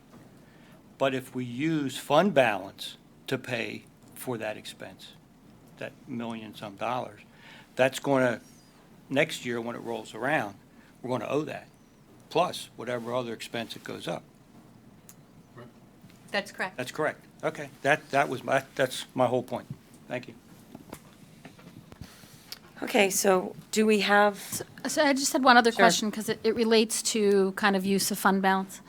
But if we use fund balance to pay for that expense, that million-some dollars, that's going to, next year when it rolls around, we're going to owe that, plus whatever other expense it goes up. That's correct. That's correct. Okay, that's my whole point. Thank you. okay, so do we have, So I just had one other Sure. question, because it relates to kind of use of fund balance.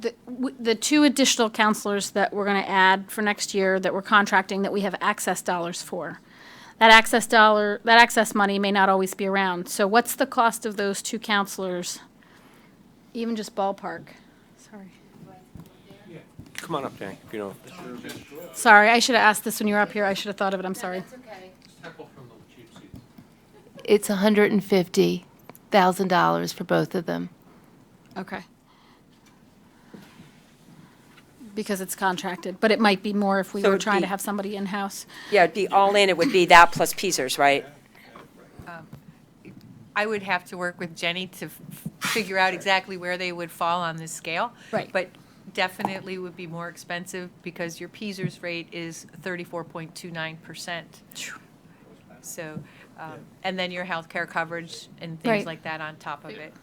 The 2 additional counselors that we're going to add for next year that we're contracting, that we have access dollars for. That access money may not always be around. So what's the cost of those 2 counselors? Even just ballpark. Sorry. Come on up, Danny. Sorry, I should have asked this when you were up here. I should have thought of it. I'm sorry. It's $150,000 for both of them. Okay. Because it's contracted, but it might be more if we So were it'd trying to be- have somebody in-house. yeah, it'd be all in, it would be that plus Peasers, right? I would have to work with Jenny to figure out exactly where they would fall on this scale. Right. But definitely would be more expensive because your PSERS rate is 34.29%. So, and then your healthcare coverage and things Right. like that on top of it.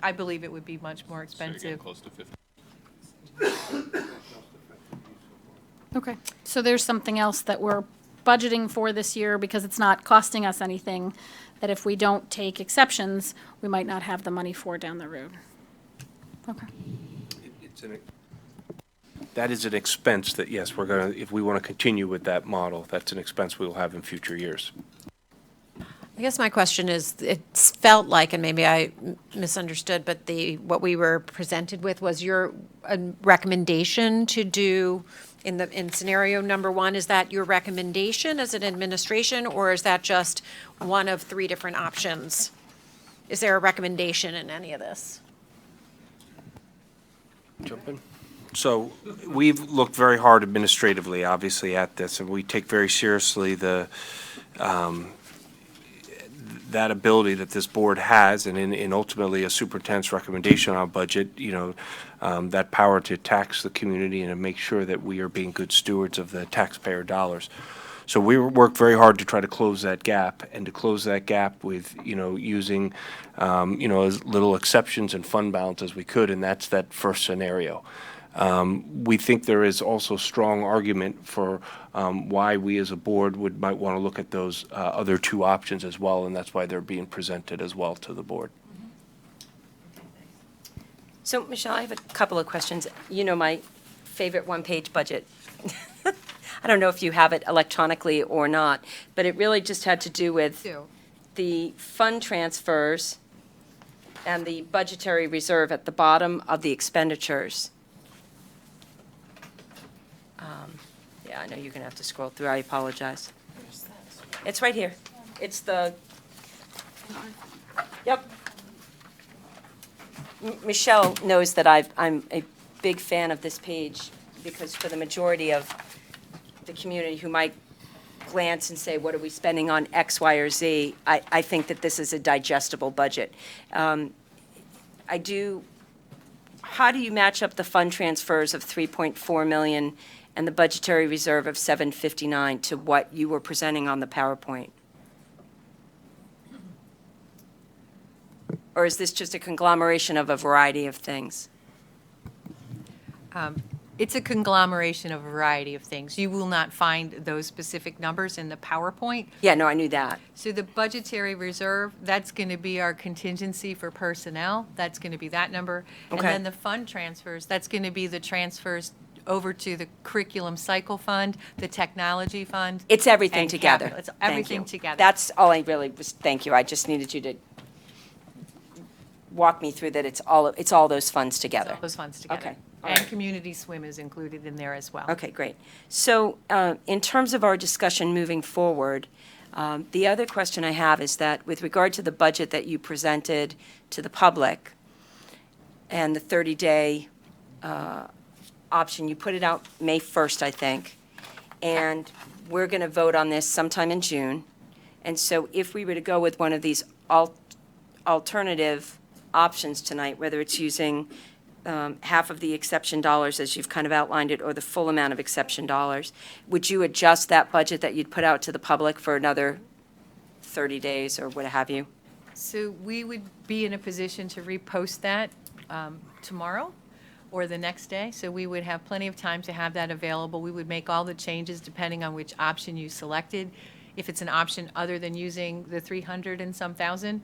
I believe it would be much more So you're getting expensive. close to 50. Okay. So there's something else that we're budgeting for this year because it's not costing us anything, that if we don't take exceptions, we might not have the money for down the road. Okay. That is an expense that, yes, we're going to, if we want to continue with that model, that's an expense we will have in future years. I guess my question is, it's felt like, and maybe I misunderstood, but what we were presented with was your recommendation to do, in scenario number 1, is that your recommendation as an administration, or is that just one of 3 different options? Is there a recommendation in any of this? Jump in. So we've looked very hard administratively, obviously, at this, and we take very seriously that ability that this board has, and in ultimately a superintendent's recommendation on budget, that power to tax the community and to make sure that we are being good stewards of the taxpayer dollars. So we worked very hard to try to close that gap, and to close that gap with, using, as little exceptions and fund balance as we could, and that's that first scenario. We think there is also strong argument for why we as a board might want to look at those other 2 options as well, and that's why they're being presented as well to the board. So, Michelle, I have a couple of questions. You know my favorite one-page budget. I don't know if you have it electronically or not, but it really just had to do with the fund transfers and the budgetary reserve at the bottom of the expenditures. Yeah, I know you're going to have to scroll through. I apologize. It's right here. It's the, yep. Michelle knows that I'm a big fan of this page, because for the majority of the community who might glance and say, what are we spending on X, Y, or Z, I think that this is a digestible budget. How do you match up the fund transfers of 3.4 million and the budgetary reserve of 759 to what you were presenting on the PowerPoint? Or is this just a conglomeration of a variety of things? It's a conglomeration of a variety of things. You will not find those specific numbers in the PowerPoint. Yeah, no, I knew that. So the budgetary reserve, that's going to be our contingency for personnel. That's going to be that number. And Okay. then the fund transfers, that's going to be the transfers over to the curriculum cycle fund, the technology fund. It's everything and together. capital. It's Thank everything you. together. That's all I really was, thank you. I just needed you to walk me through that it's all those funds together. All those funds together. Okay. All And right. community swim is included in there as well. Okay, great. So in terms of our discussion moving forward, the other question I have is that with regard to the budget that you presented to the public and the 30-day option, you put it out May 1st, I think, and we're going to vote on this sometime in June. And so if we were to go with one of these alternative options tonight, whether it's using half of the exception dollars as you've kind of outlined it, or the full amount of exception dollars, would you adjust that budget that you'd put out to the public for another 30 days or what have you? So we would be in a position to repost that tomorrow or the next day. So we would have plenty of time to have that available. We would make all the changes depending on which option you selected. If it's an option other than using the 300 and some thousand,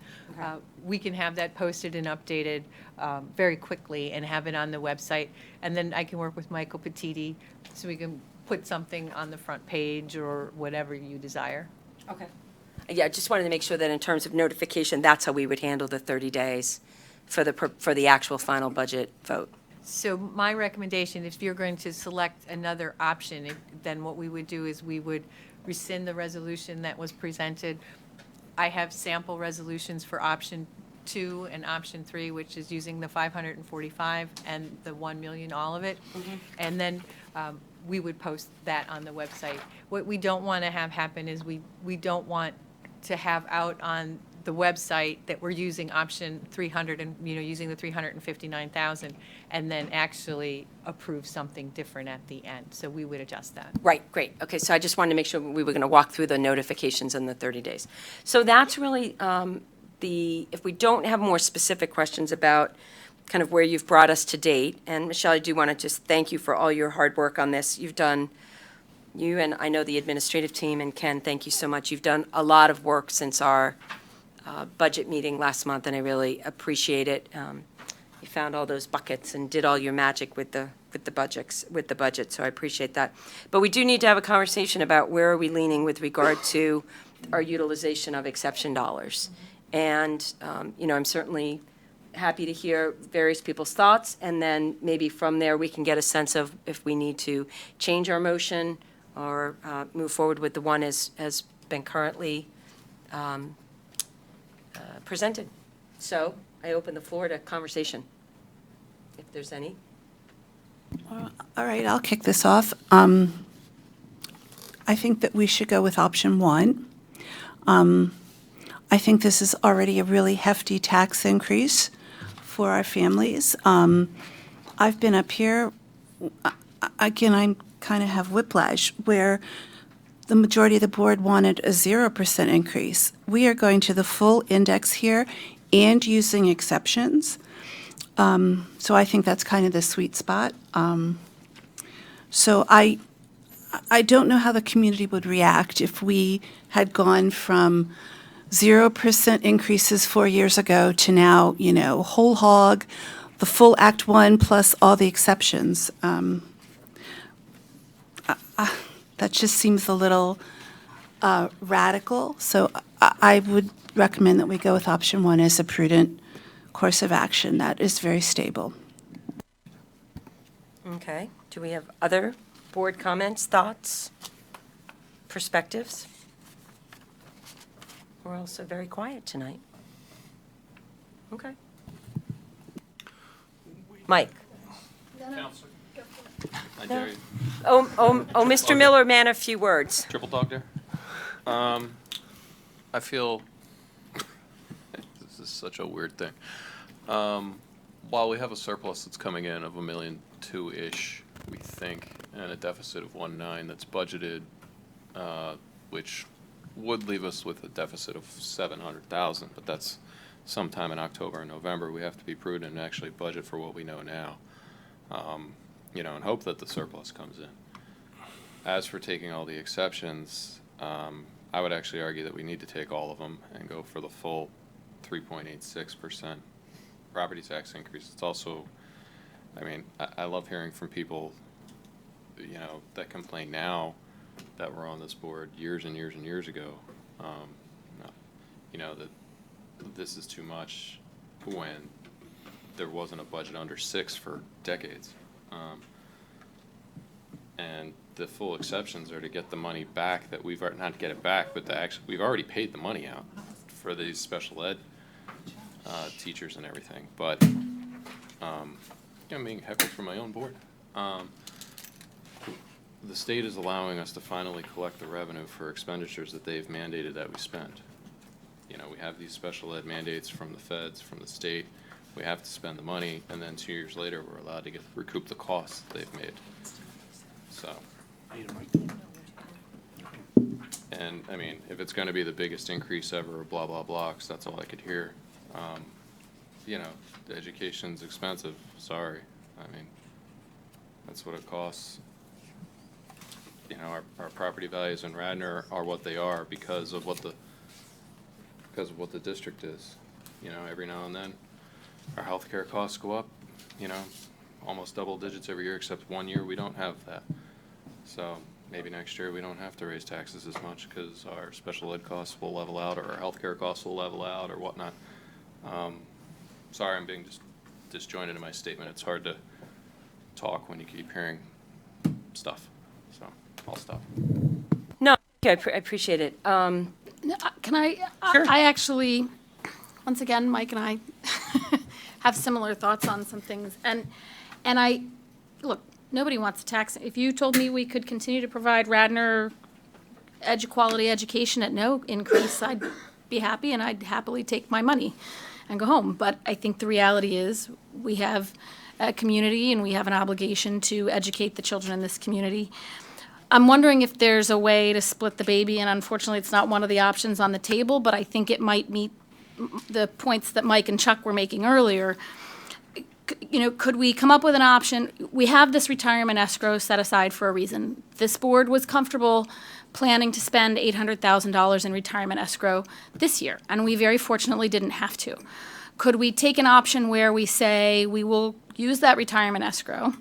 we can have that posted and updated very quickly and have it on the website. And then I can work with Michael Petiti so we can put something on the front page or whatever you desire. Okay. Yeah, I just wanted to make sure that in terms of notification, that's how we would handle the 30 days for the actual final budget vote. So my recommendation, if you're going to select another option, then what we would do is we would rescind the resolution that was presented. I have sample resolutions for option 2 and option 3, which is using the 545 and the 1 million, all of it. And then we would post that on the website. What we don't want to have happen is we don't want to have out on the website that we're using option 300 and, using the 359,000 and then actually approve something different at the end. So we would adjust that. Right, great. Okay, so I just wanted to make sure we were going to walk through the notifications in the 30 days. So that's really if we don't have more specific questions about kind of where you've brought us to date, and Michelle, I do want to just thank you for all your hard work on this. You and I know the administrative team, and Ken, thank you so much. You've done a lot of work since our budget meeting last month, and I really appreciate it. You found all those buckets and did all your magic with the budget, so I appreciate that. But we do need to have a conversation about where are we leaning with regard to our utilization of exception dollars. And, I'm certainly happy to hear various people's thoughts, and then maybe from there, we can get a sense of if we need to change our motion or move forward with the one as been currently presented. So I open the floor to conversation, if there's any. All right, I'll kick this off. I think that we should go with option 1. I think this is already a really hefty tax increase for our families. I've been up here, again, I kind of have whiplash, where the majority of the board wanted a 0% increase. We are going to the full index here and using exceptions. So I think that's kind of the sweet spot. So I don't know how the community would react if we had gone from 0% increases 4 years ago to now, whole hog, the full Act 1 plus all the exceptions. That just seems a little radical. So I would recommend that we go with option 1 as a prudent course of action that is very stable. Okay. Do we have other board comments, thoughts, perspectives? We're also very quiet tonight. Okay. Mike? I dare you. Mr. Miller, man, a few words. Triple dog there? I feel, this is such a weird thing. While we have a surplus that's coming in of $1.2 million-ish, we think, and a deficit of 1.9 that's budgeted, which would leave us with a deficit of 700,000, but that's sometime in October and November. We have to be prudent and actually budget for what we know now, and hope that the surplus comes in. As for taking all the exceptions, I would actually argue that we need to take all of them and go for the full 3.86% property tax increase. It's also, I love hearing from people, that complain now that were on this board years and years and years ago, that this is too much when there wasn't a budget under 6 for decades. And the full exceptions are to get the money back that we've, not to get it back, but we've already paid the money out for these special ed teachers and everything. But I'm being heckled from my own board. The state is allowing us to finally collect the revenue for expenditures that they've mandated that we spend. We have these special ed mandates from the feds, from the state. We have to spend the money, and then 2 years later, we're allowed to recoup the costs that they've made. So, and if it's going to be the biggest increase ever, blah, blah, blah, 'cause that's all I could hear. The education's expensive, sorry. That's what it costs. Our property values in Radnor are what they are because of what the district is. Every now and then, our healthcare costs go up, almost double digits every year, except 1 year we don't have that. So maybe next year we don't have to raise taxes as much because our special ed costs will level out, or our healthcare costs will level out, or whatnot. Sorry, I'm being disjointed in my statement. It's hard to talk when you keep hearing stuff. So I'll stop. No, I appreciate it. Can I? Sure. I actually, once again, Mike and I have similar thoughts on some things. And look, nobody wants to tax. If you told me we could continue to provide Radnor quality education at no increase, I'd be happy and I'd happily take my money and go home. But I think the reality is we have a community and we have an obligation to educate the children in this community. I'm wondering if there's a way to split the baby, and unfortunately, it's not one of the options on the table, but I think it might meet the points that Mike and Chuck were making earlier. Could we come up with an option? We have this retirement escrow set aside for a reason. This board was comfortable planning to spend $800,000 in retirement escrow this year, and we very fortunately didn't have to. Could we take an option where we say we will use that retirement escrow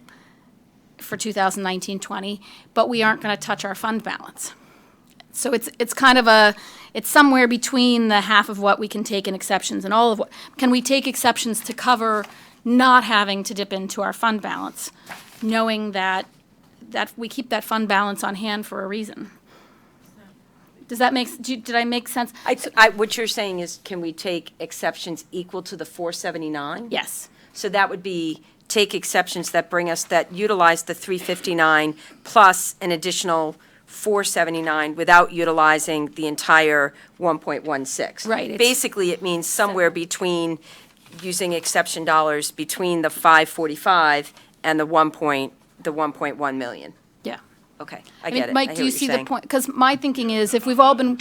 for 2019-20, but we aren't going to touch our fund balance? So it's kind of it's somewhere between the half of what we can take in exceptions and all of what. Can we take exceptions to cover not having to dip into our fund balance, knowing that we keep that fund balance on hand for a reason? Does that did I make sense? What you're saying is, can we take exceptions equal to the 479? Yes. So that would be take exceptions that utilize the 359 plus an additional 479 without utilizing the entire 1.16. Right. Basically, it means somewhere between using exception dollars between the 545 and the 1.1 million. Yeah. Okay, I get it. Mike, I hear do you what see you're the saying. point? Because my thinking is, if we've all been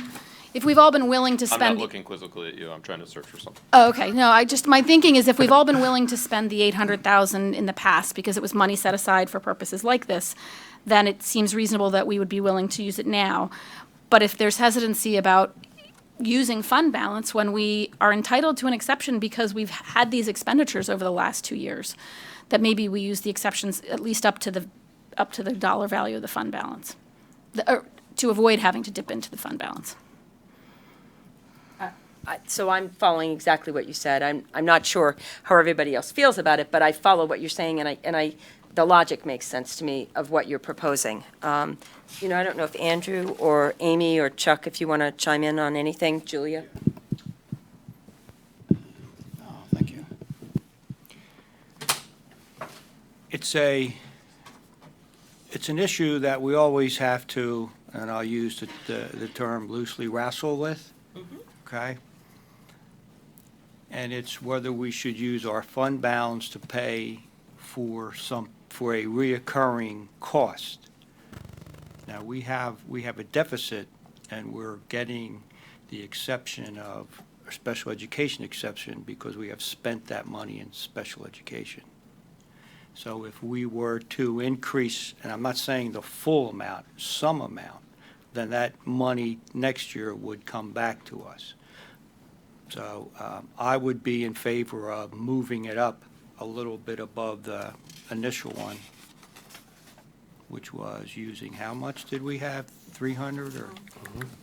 willing to I'm spend. not looking quizzically at you. I'm trying to search for something. Oh, okay. No, my thinking is if we've all been willing to spend the $800,000 in the past because it was money set aside for purposes like this, then it seems reasonable that we would be willing to use it now. But if there's hesitancy about using fund balance when we are entitled to an exception because we've had these expenditures over the last 2 years, that maybe we use the exceptions at least up to the dollar value of the fund balance, to avoid having to dip into the fund balance. So I'm following exactly what you said. I'm not sure how everybody else feels about it, but I follow what you're saying, and the logic makes sense to me of what you're proposing. I don't know if Andrew or Amy or Chuck, if you want to chime in on anything. Julia? Oh, thank you. It's an issue that we always have to and I'll use the term loosely, wrestle with, okay? And it's whether we should use our fund balance to pay for a reoccurring cost. Now, we have a deficit, and we're getting the exception of, a special education exception, because we have spent that money in special education. So if we were to increase, and I'm not saying the full amount, some amount, then that money next year would come back to us. So I would be in favor of moving it up a little bit above the initial one, which was using, how much did we have, 300 or?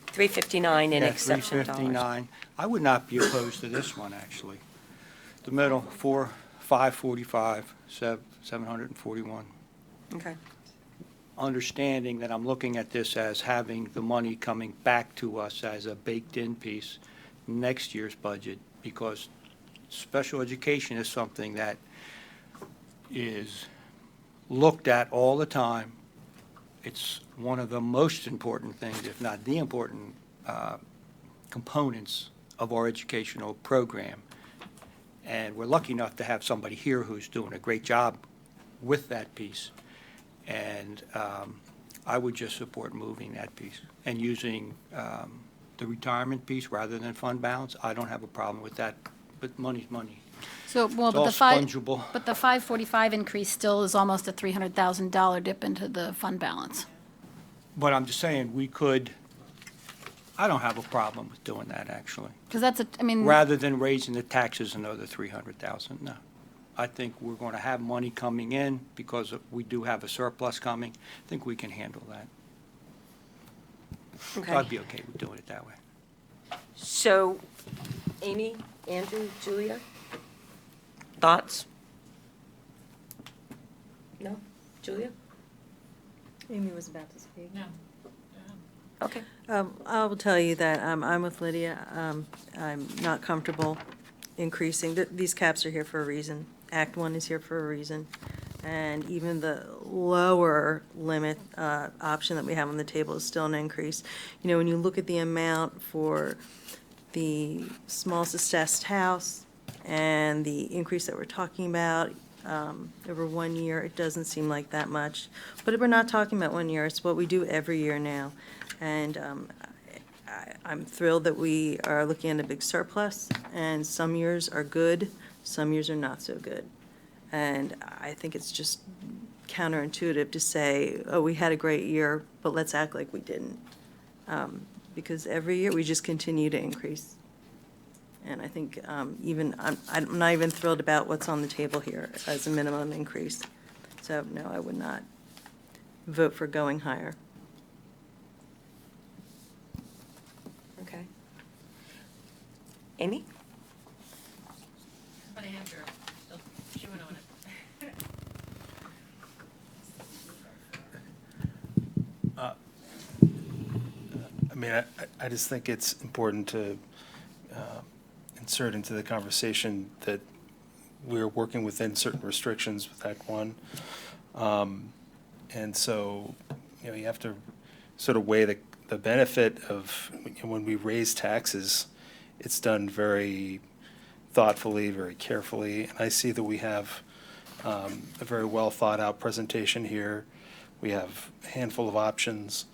359 in Yeah, exception dollars. 359. I would not be opposed to this one, actually. The middle, 545, 741. Okay. Understanding that I'm looking at this as having the money coming back to us as a baked-in piece next year's budget, because special education is something that is looked at all the time. It's one of the most important things, if not the important components of our educational program. And we're lucky enough to have somebody here who's doing a great job with that piece. And I would just support moving that piece and using the retirement piece rather than fund balance. I don't have a problem with that, but money's money. So, well, It's but all the five, fungible. but the 545 increase still is almost a $300,000 dip into the fund balance. But I'm just saying, we could, I don't have a problem with doing that, actually. Because that's I mean. Rather than raising the taxes another 300,000, no. I think we're going to have money coming in because we do have a surplus coming. I think we can handle that. So Okay. I'd be okay with doing it that way. So, Amy, Andrew, Julia, thoughts? No? Julia? Amy was about to speak. No. Okay. I will tell you that I'm with Lydia. I'm not comfortable increasing. These caps are here for a reason. Act One is here for a reason. And even the lower limit option that we have on the table is still an increase. You know, when you look at the amount for the smallest assessed house and the increase that we're talking about over 1 year, it doesn't seem like that much. But we're not talking about 1 year, it's what we do every year now. And I'm thrilled that we are looking at a big surplus, and some years are good, some years are not so good. And I think it's just counterintuitive to say, oh, we had a great year, but let's act like we didn't. Because every year, we just continue to increase. And I think I'm not even thrilled about what's on the table here as a minimum increase. So, no, I would not vote for going higher. Okay. Amy? But Andrew, still chewing on it. I mean, I just think it's important to insert into the conversation that we're working within certain restrictions with Act One. And so, you know, you have to sort of weigh the benefit of, you know, when we raise taxes, it's done very thoughtfully, very carefully. And I see that we have a very well thought out presentation here. We have a handful of options.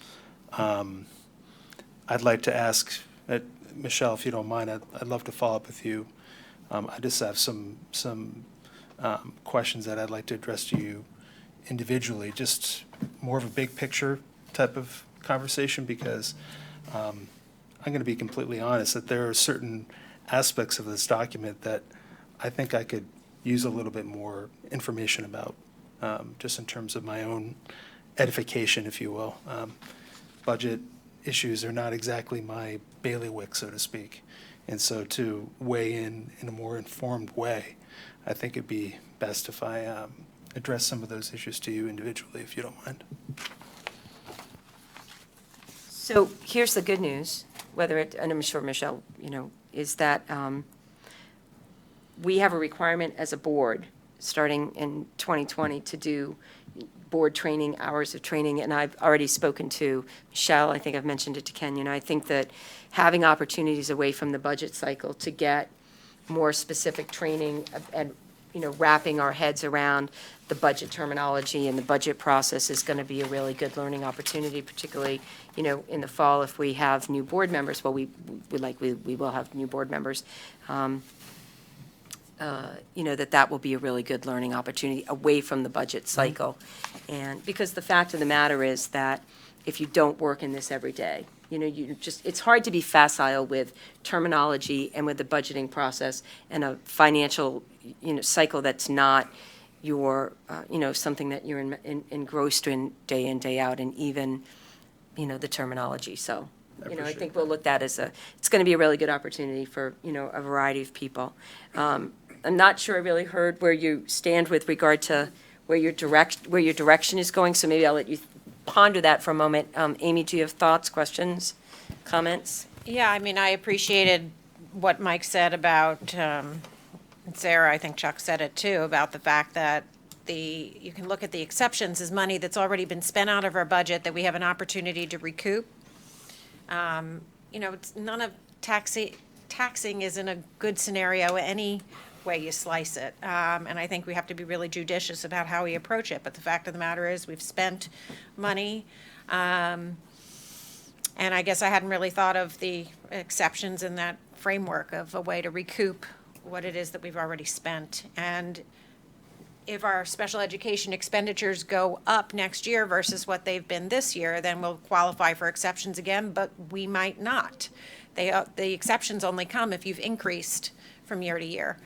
I'd like to ask, Michelle, if you don't mind, I'd love to follow up with you. I just have some questions that I'd like to address to you individually, just more of a big picture type of conversation, because I'm going to be completely honest that there are certain aspects of this document that I think I could use a little bit more information about, just in terms of my own edification, if you will. Budget issues are not exactly my bailiwick, so to speak. And so to weigh in a more informed way, I think it'd be best if I address some of those issues to you individually, if you don't mind. So here's the good news, and I'm sure Michelle, you know, is that we have a requirement as a board, starting in 2020, to do, board training, hours of training, and I've already spoken to Michelle, I think I've mentioned it to Ken, I think that having opportunities away from the budget cycle to get more specific training and, wrapping our heads around the budget terminology and the budget process is going to be a really good learning opportunity, particularly, in the fall if we have new board members. Well, we will have new board members. That will be a really good learning opportunity away from the budget cycle. And because the fact of the matter is that if you don't work in this every day, it's hard to be facile with terminology and with the budgeting process and a financial, cycle that's not your, something that you're engrossed in, day out, and even, the terminology. So, I think we'll look at that as it's going to be a really good opportunity for, a variety of people. I'm not sure I really heard where you stand with regard to where your direction is going, so maybe I'll let you ponder that for a moment. Amy, do you have thoughts, questions, comments? Yeah, I mean, I appreciated what Mike said about, Sarah, I think Chuck said it too, about the fact that you can look at the exceptions as money that's already been spent out of our budget that we have an opportunity to recoup. It's none of taxing isn't a good scenario any way you slice it. And I think we have to be really judicious about how we approach it. But the fact of the matter is we've spent money. And I guess I hadn't really thought of the exceptions in that framework of a way to recoup what it is that we've already spent. And if our special education expenditures go up next year versus what they've been this year, then we'll qualify for exceptions again, but we might not. The exceptions only come if you've increased from year to year.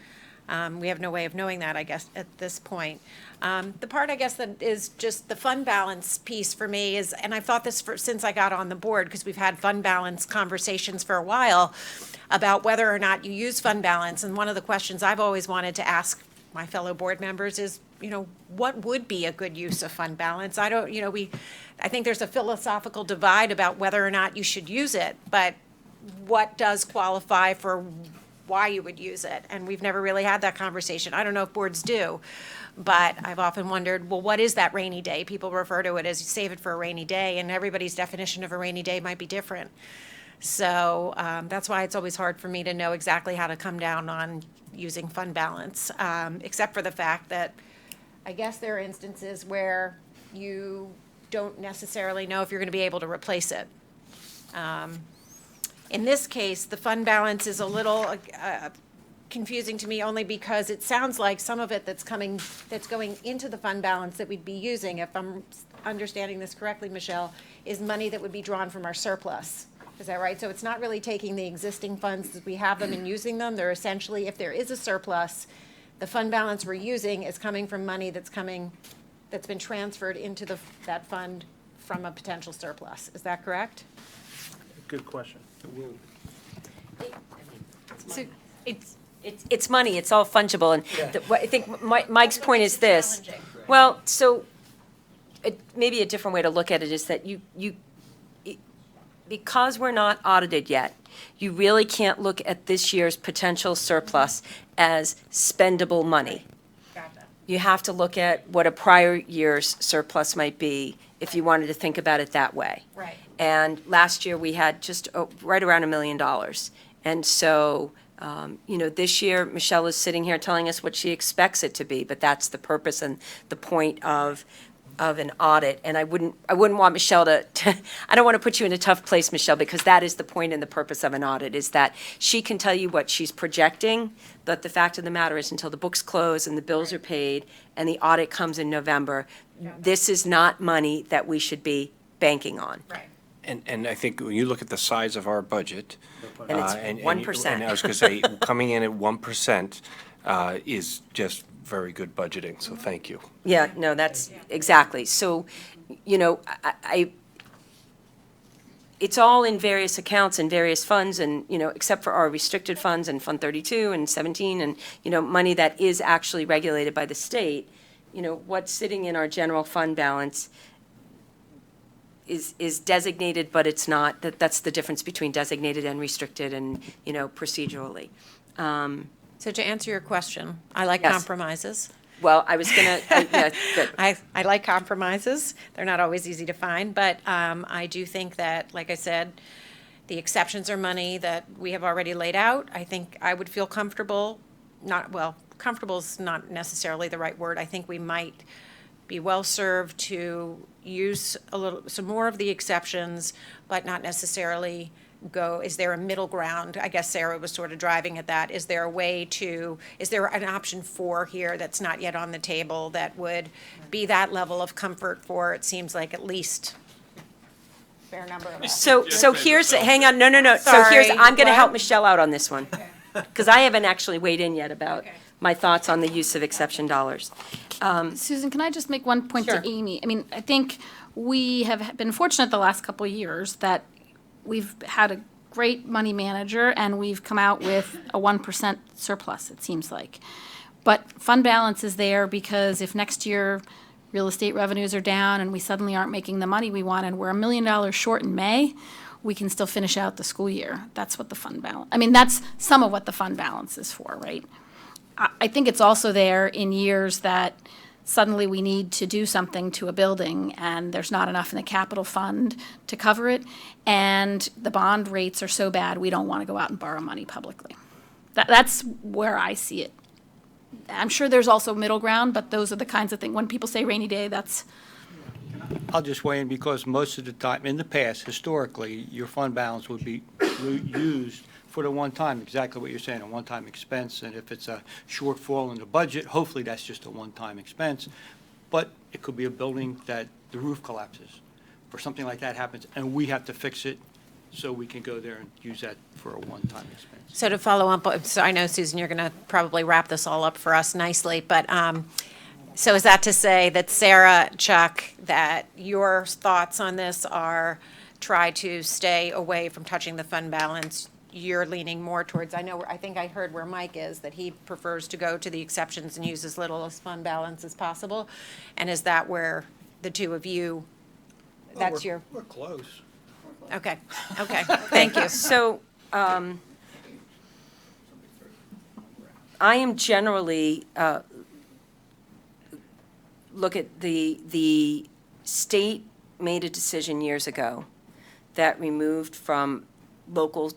We have no way of knowing that, I guess, at this point. The part, I guess, that is just the fund balance piece for me is, and I've thought this since I got on the board, because we've had fund balance conversations for a while about whether or not you use fund balance. And one of the questions I've always wanted to ask my fellow board members is, what would be a good use of fund balance? I think there's a philosophical divide about whether or not you should use it, but what does qualify for why you would use it? And we've never really had that conversation. I don't know if boards do, but I've often wondered, well, what is that rainy day? People refer to it as you save it for a rainy day, and everybody's definition of a rainy day might be different. So that's why it's always hard for me to know exactly how to come down on using fund balance, except for the fact that I guess there are instances where you don't necessarily know if you're going to be able to replace it. In this case, the fund balance is a little confusing to me only because it sounds like some of it that's going into the fund balance that we'd be using, if I'm understanding this correctly, Michelle, is money that would be drawn from our surplus. Is that right? So it's not really taking the existing funds as we have them and using them. They're essentially, if there is a surplus, the fund balance we're using is coming from money that's been transferred into that fund from a potential surplus. Is that correct? Good question. So it's money, it's all fungible, and I think Mike's point is this. Well, so maybe a different way to look at it is that because we're not audited yet, you really can't look at this year's potential surplus as spendable money. Gotcha. You have to look at what a prior year's surplus might be if you wanted to think about it that way. Right. And last year, we had just right around $1 million. And so, this year, Michelle is sitting here telling us what she expects it to be, but that's the purpose and the point of an audit. And I wouldn't want Michelle to I don't want to put you in a tough place, Michelle, because that is the point and the purpose of an audit, is that she can tell you what she's projecting, but the fact of the matter is until the books close and the bills are paid and the audit comes in November, this is not money that we should be banking on. Right. And I think when you look at the size of our budget. And it's and 1%. And I was going to say, coming in at 1% is just very good budgeting, so thank you. Yeah, no, that's exactly. So, it's all in various accounts and various funds and, except for our restricted funds and Fund 32 and 17 and, money that is actually regulated by the state, what's sitting in our general fund balance is designated, but it's not. That's the difference between designated and restricted and, procedurally. So to answer your question, I like Yes. compromises. Well, I was gonna, yeah, good. I like compromises. They're not always easy to find, but I do think that, like I said, the exceptions are money that we have already laid out. I think I would feel comfortable, comfortable is not necessarily the right word. I think we might be well-served to use some more of the exceptions, but not necessarily is there a middle ground? I guess Sarah was sort of driving at that. Is there an option 4 here that's not yet on the table that would be that level of comfort for, it seems like, at least a fair number of us? So here's, hang on, no. So here's, Sorry, I'm gonna help what? Michelle out on this one. Because I haven't actually weighed in yet about my thoughts on the use of exception dollars. Susan, can I just make one point to Sure. Amy? I mean, I think we have been fortunate the last couple of years that we've had a great money manager and we've come out with a 1% surplus, it seems like. But fund balance is there because if next year real estate revenues are down and we suddenly aren't making the money we want and we're $1 million short in May, we can still finish out the school year. That's what the fund balance, I mean, that's some of what the fund balance is for, right? I think it's also there in years that suddenly we need to do something to a building and there's not enough in the capital fund to cover it, and the bond rates are so bad we don't want to go out and borrow money publicly. That's where I see it. I'm sure there's also middle ground, but those are the kinds of things, when people say rainy day, that's, I'll just weigh in because most of the time, in the past, historically, your fund balance would be used for the one-time, exactly what you're saying, a one-time expense. And if it's a shortfall in the budget, hopefully that's just a one-time expense. But it could be a building that the roof collapses or something like that happens, and we have to fix it, so we can go there and use that for a one-time expense. So to follow up, so I know, Susan, you're going to probably wrap this all up for us nicely, but so is that to say that, Sarah, Chuck, that your thoughts on this are try to stay away from touching the fund balance? You're leaning more towards, I think I heard where Mike is, that he prefers to go to the exceptions and use as little as fund balance as possible. And is that where the two of you, that's your, We're close. okay, thank you. So, I am generally, look at the state made a decision years ago that removed from local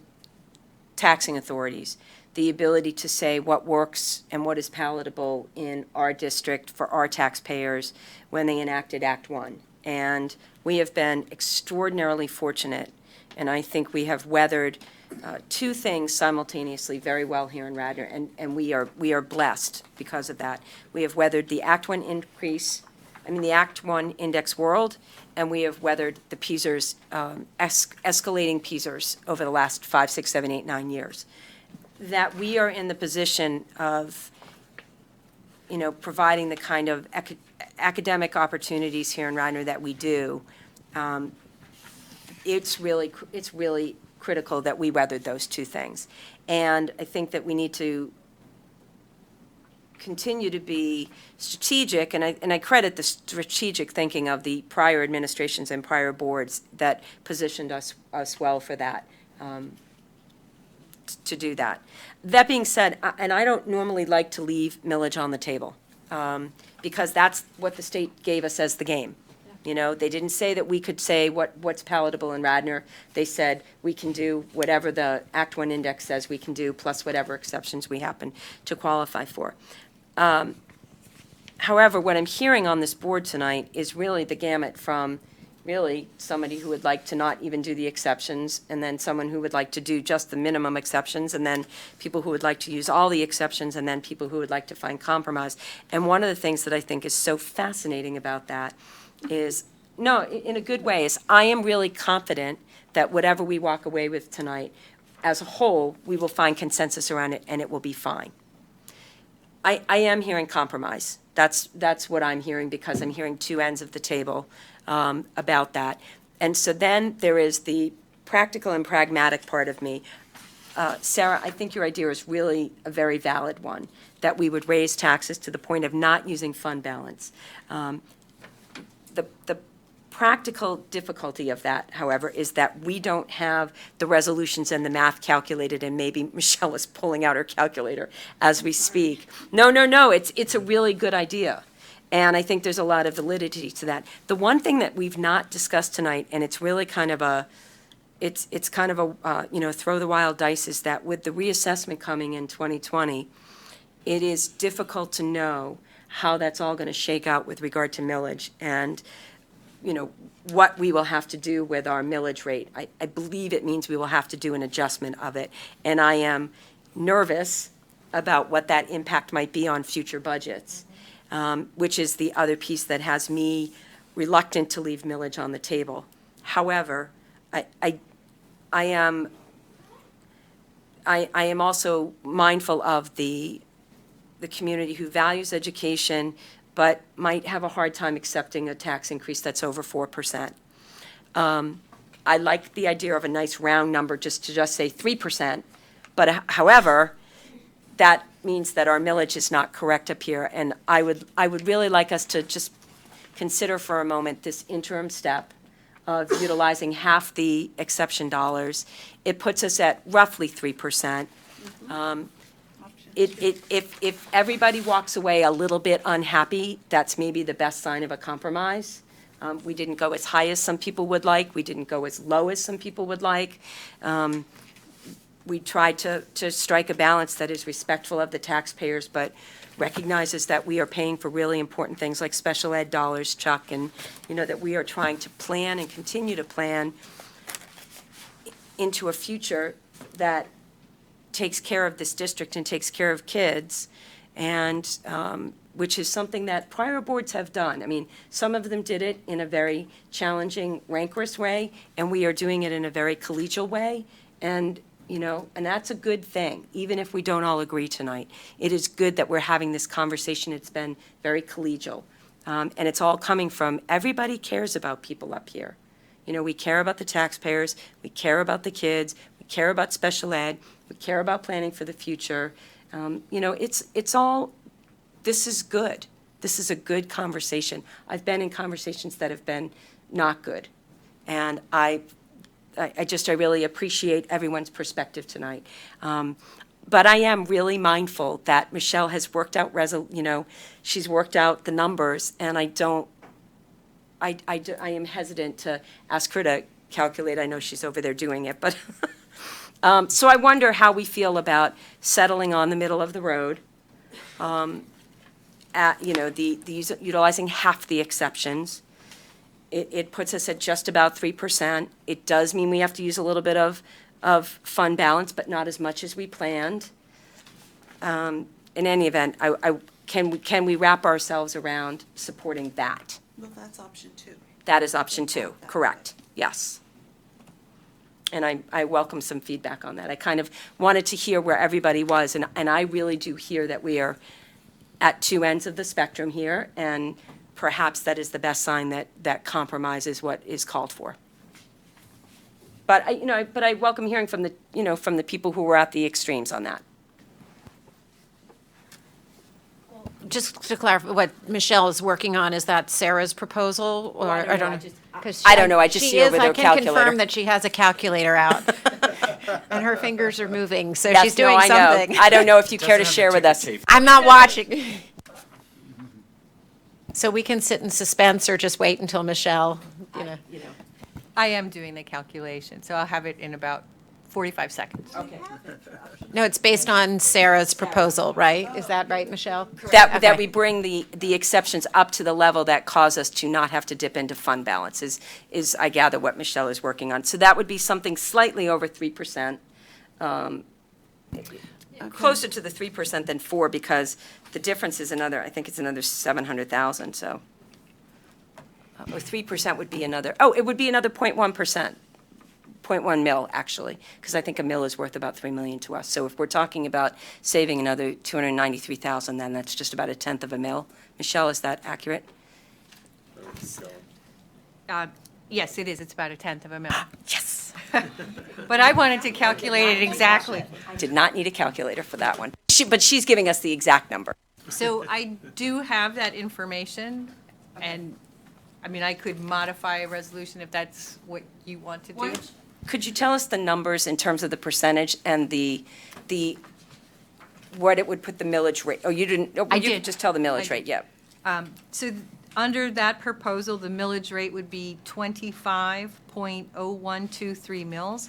taxing authorities the ability to say what works and what is palatable in our district for our taxpayers when they enacted Act One. And we have been extraordinarily fortunate, and I think we have weathered two things simultaneously very well here in Radnor, and we are blessed because of that. We have weathered the Act One the Act One index world, and we have weathered the PSERS, escalating PSERS over the last 5, 6, 7, 8, 9 years. That we are in the position of, providing the kind of academic opportunities here in Radnor that we do. It's really critical that we weathered those two things. And I think that we need to continue to be strategic, and I credit the strategic thinking of the prior administrations and prior boards that positioned us well for that, to do that. That being said, and I don't normally like to leave millage on the table, because that's what the state gave us as the game. They didn't say that we could say what's palatable in Radnor. They said we can do whatever the Act One index says we can do, plus whatever exceptions we happen to qualify for. However, what I'm hearing on this board tonight is really the gamut from really somebody who would like to not even do the exceptions, and then someone who would like to do just the minimum exceptions, and then people who would like to use all the exceptions, and then people who would like to find compromise. And one of the things that I think is so fascinating about that is, no, in a good way, is I am really confident that whatever we walk away with tonight, as a whole, we will find consensus around it, and it will be fine. I am hearing compromise. That's what I'm hearing, because I'm hearing two ends of the table about that. And so then there is the practical and pragmatic part of me. Sarah, I think your idea is really a very valid one, that we would raise taxes to the point of not using fund balance. The practical difficulty of that, however, is that we don't have the resolutions and the math calculated, and maybe Michelle is pulling out her calculator as we speak. No, it's a really good idea. And I think there's a lot of validity to that. The one thing that we've not discussed tonight, and it's really kind of a, it's kind of a, throw the wild dice, is that with the reassessment coming in 2020, it is difficult to know how that's all going to shake out with regard to millage and, what we will have to do with our millage rate. I believe it means we will have to do an adjustment of it. And I am nervous about what that impact might be on future budgets, which is the other piece that has me reluctant to leave millage on the table. However, I am also mindful of the community who values education but might have a hard time accepting a tax increase that's over 4%. I like the idea of a nice round number just to say 3%, but however, that means that our millage is not correct up here, and I would really like us to just consider for a moment this interim step of utilizing half the exception dollars. It puts us at roughly 3%. If everybody walks away a little bit unhappy, that's maybe the best sign of a compromise. We didn't go as high as some people would like. We didn't go as low as some people would like. We tried to strike a balance that is respectful of the taxpayers, but recognizes that we are paying for really important things like special ed dollars, Chuck, and, that we are trying to plan and continue to plan into a future that takes care of this district and takes care of kids, and which is something that prior boards have done. I mean, some of them did it in a very challenging, rancorous way, and we are doing it in a very collegial way, and that's a good thing, even if we don't all agree tonight. It is good that we're having this conversation. It's been very collegial, and it's all coming from, everybody cares about people up here. We care about the taxpayers, we care about the kids, we care about special ed, we care about planning for the future. It's all, this is good. This is a good conversation. I've been in conversations that have been not good. And I really appreciate everyone's perspective tonight. But I am really mindful that Michelle has worked out, she's worked out the numbers, and I am hesitant to ask her to calculate. I know she's over there doing it, but so I wonder how we feel about settling on the middle of the road, utilizing half the exceptions. It puts us at just about 3%. It does mean we have to use a little bit of fund balance, but not as much as we planned. In any event, can we wrap ourselves around supporting that? Well, that's option 2. That is option 2, correct, yes. And I welcome some feedback on that. I kind of wanted to hear where everybody was, and I really do hear that we are at two ends of the spectrum here, and perhaps that is the best sign that compromise is what is called for. But I welcome hearing from the people who were at the extremes on that. Just to clarify, what Michelle is working on, is that Sarah's proposal, or I don't know? 'Cause I don't know, I just see her with her I can calculator. confirm that she has a calculator out, and her fingers are moving, so Yes, she's doing no, I know. something. I don't know if you care to share with us. I'm not watching. So we can sit in suspense or just wait until Michelle, I am doing the calculation, so I'll have it in about 45 seconds. Okay. No, it's based on Sarah's proposal, right? Is that right, Michelle? That Okay. we bring the exceptions up to the level that cause us to not have to dip into fund balance is I gather what Michelle is working on. So that would be something slightly over 3%. Closer to the 3% than 4%, because the difference is I think it's another 700,000, so. Or 3% would be it would be another 0.1%. 0.1 mil, actually, because I think a mil is worth about $3 million to us. So if we're talking about saving another $293,000, then that's just about 1/10 of a mil. Michelle, is that accurate? Yes, it is. It's about 1/10 of a mil. Yes. But I wanted to calculate it exactly. Did not need a calculator for that one. But she's giving us the exact number. So I do have that information, and I mean, I could modify a resolution if that's what you want to do. Could you tell us the numbers in terms of the percentage and the, what it would put the millage rate? Oh, you didn't, oh, I you could did. just tell the I millage did. rate, yeah. So under that proposal, the millage rate would be 25.0123 mils.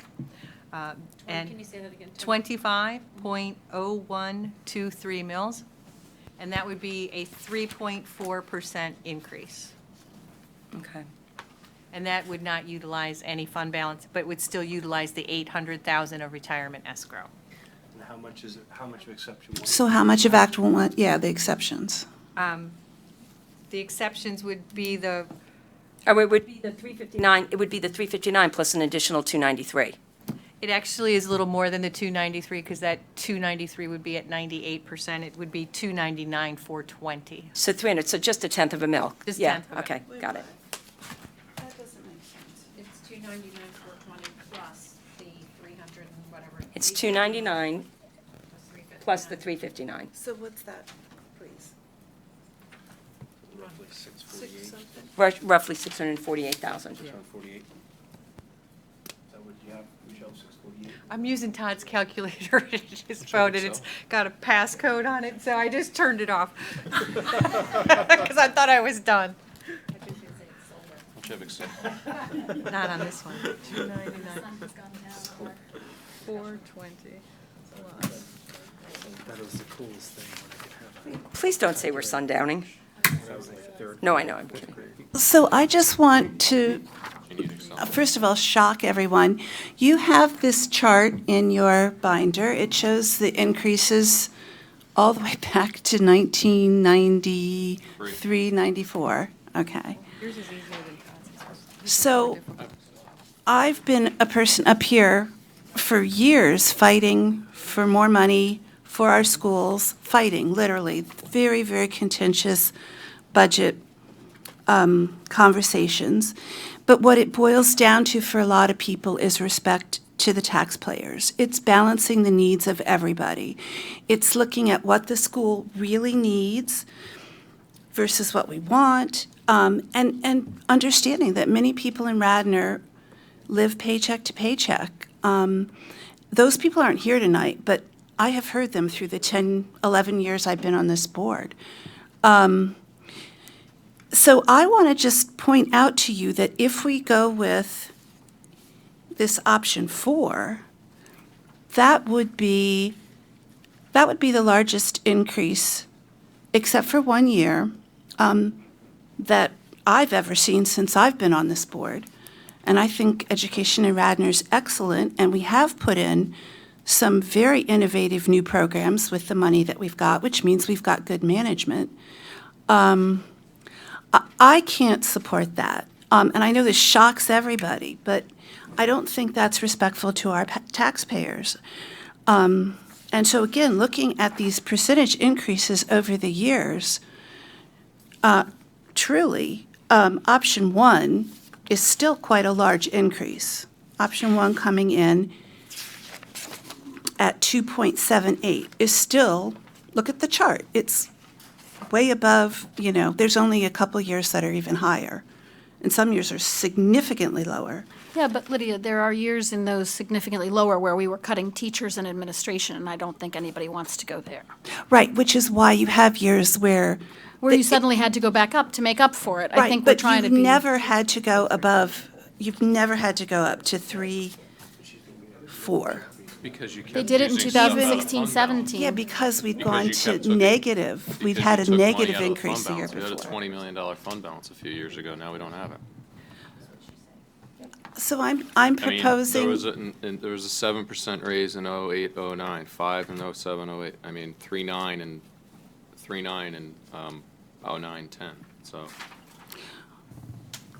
And Can you say that again? 25.0123 mils. And that would be a 3.4% increase. Okay. And that would not utilize any fund balance, but would still utilize the 800,000 of retirement escrow. And how much is it, how much of exception one? So how much of Act 1, yeah, the exceptions? The exceptions would be the, Oh, it would be the 359, it would be the 359 plus an additional 293. it actually is a little more than the 293, because that 293 would be at 98%. It would be 299,420. So 300, so just a tenth of a mil. Just a Yeah, tenth of a okay, got it. That doesn't make sense. It's 299,420 plus the 300 and whatever. It's 299 plus the 359. So what's that, please? Roughly 648. Roughly 648,000. 648. Is that what you have, Michelle, 648? I'm using Todd's calculator in his phone, and it's got a passcode on it, so I just turned it off. Because I thought I was done. Don't you have Excel? Not on this one. 299, 420. That was the coolest thing when I could have Please don't say we're sundowning. that was like third. No, I know, I'm kidding. So I just want to, You need Excel. first of all, shock everyone. You have this chart in your binder. It shows the increases all the way back to 1993, 94. Okay. Yours is easier than Todd's. So I've been a person up here for years fighting for more money for our schools, fighting, literally, very, very contentious budget conversations. But what it boils down to for a lot of people is respect to the taxpayers. It's balancing the needs of everybody. It's looking at what the school really needs versus what we want, and understanding that many people in Radnor live paycheck to paycheck. Those people aren't here tonight, but I have heard them through the 10, 11 years I've been on this board. So I want to just point out to you that if we go with this option 4, that would be the largest increase, except for 1 year, that I've ever seen since I've been on this board. And I think education in Radnor is excellent, and we have put in some very innovative new programs with the money that we've got, which means we've got good management. I can't support that. And I know this shocks everybody, but I don't think that's respectful to our taxpayers. And so again, looking at these percentage increases over the years, truly, option 1 is still quite a large increase. Option 1 coming in at 2.78 is still, look at the chart, it's way above, there's only a couple years that are even higher. And some years are significantly lower. Yeah, but Lydia, there are years in those significantly lower where we were cutting teachers and administration, and I don't think anybody wants to go there. Right, which is why you have years where. Where you suddenly had to go back up to make up for it. I think we're trying to But be. you've never had to go above, you've never had to go up to 3, 4. Because you kept They did it in using stuff out of 2016, fund balance. 17. Yeah, because we'd Because gone you to kept took- negative. We've Because had you a took money negative out of the increase fund the year balance. We had a before. $20 million fund balance a few years ago, now we don't have it. So I'm I mean, proposing. there was a 7% raise in 08, 09, 5 in 07, 08, I mean, 3.9 and 09, 10, so.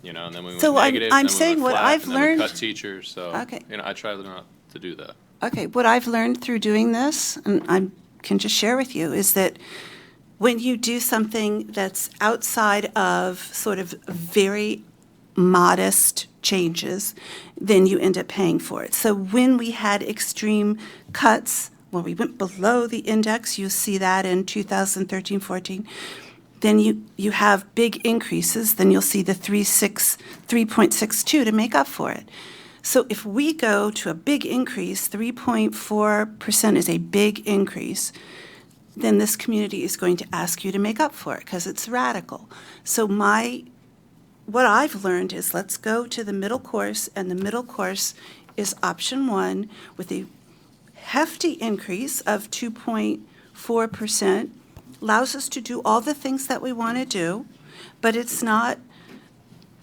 And then we went So I'm- negative, I'm then we saying went what flat, I've and then we learned- cut teachers, so. Okay. I try not to do that. Okay, what I've learned through doing this, and I can just share with you, is that when you do something that's outside of sort of very modest changes, then you end up paying for it. So when we had extreme cuts, when we went below the index, you see that in 2013, 14, then you have big increases, then you'll see the 3.62 to make up for it. So if we go to a big increase, 3.4% is a big increase, then this community is going to ask you to make up for it because it's radical. So what I've learned is let's go to the middle course, and the middle course is option 1 with a hefty increase of 2.4%, allows us to do all the things that we want to do, but it's not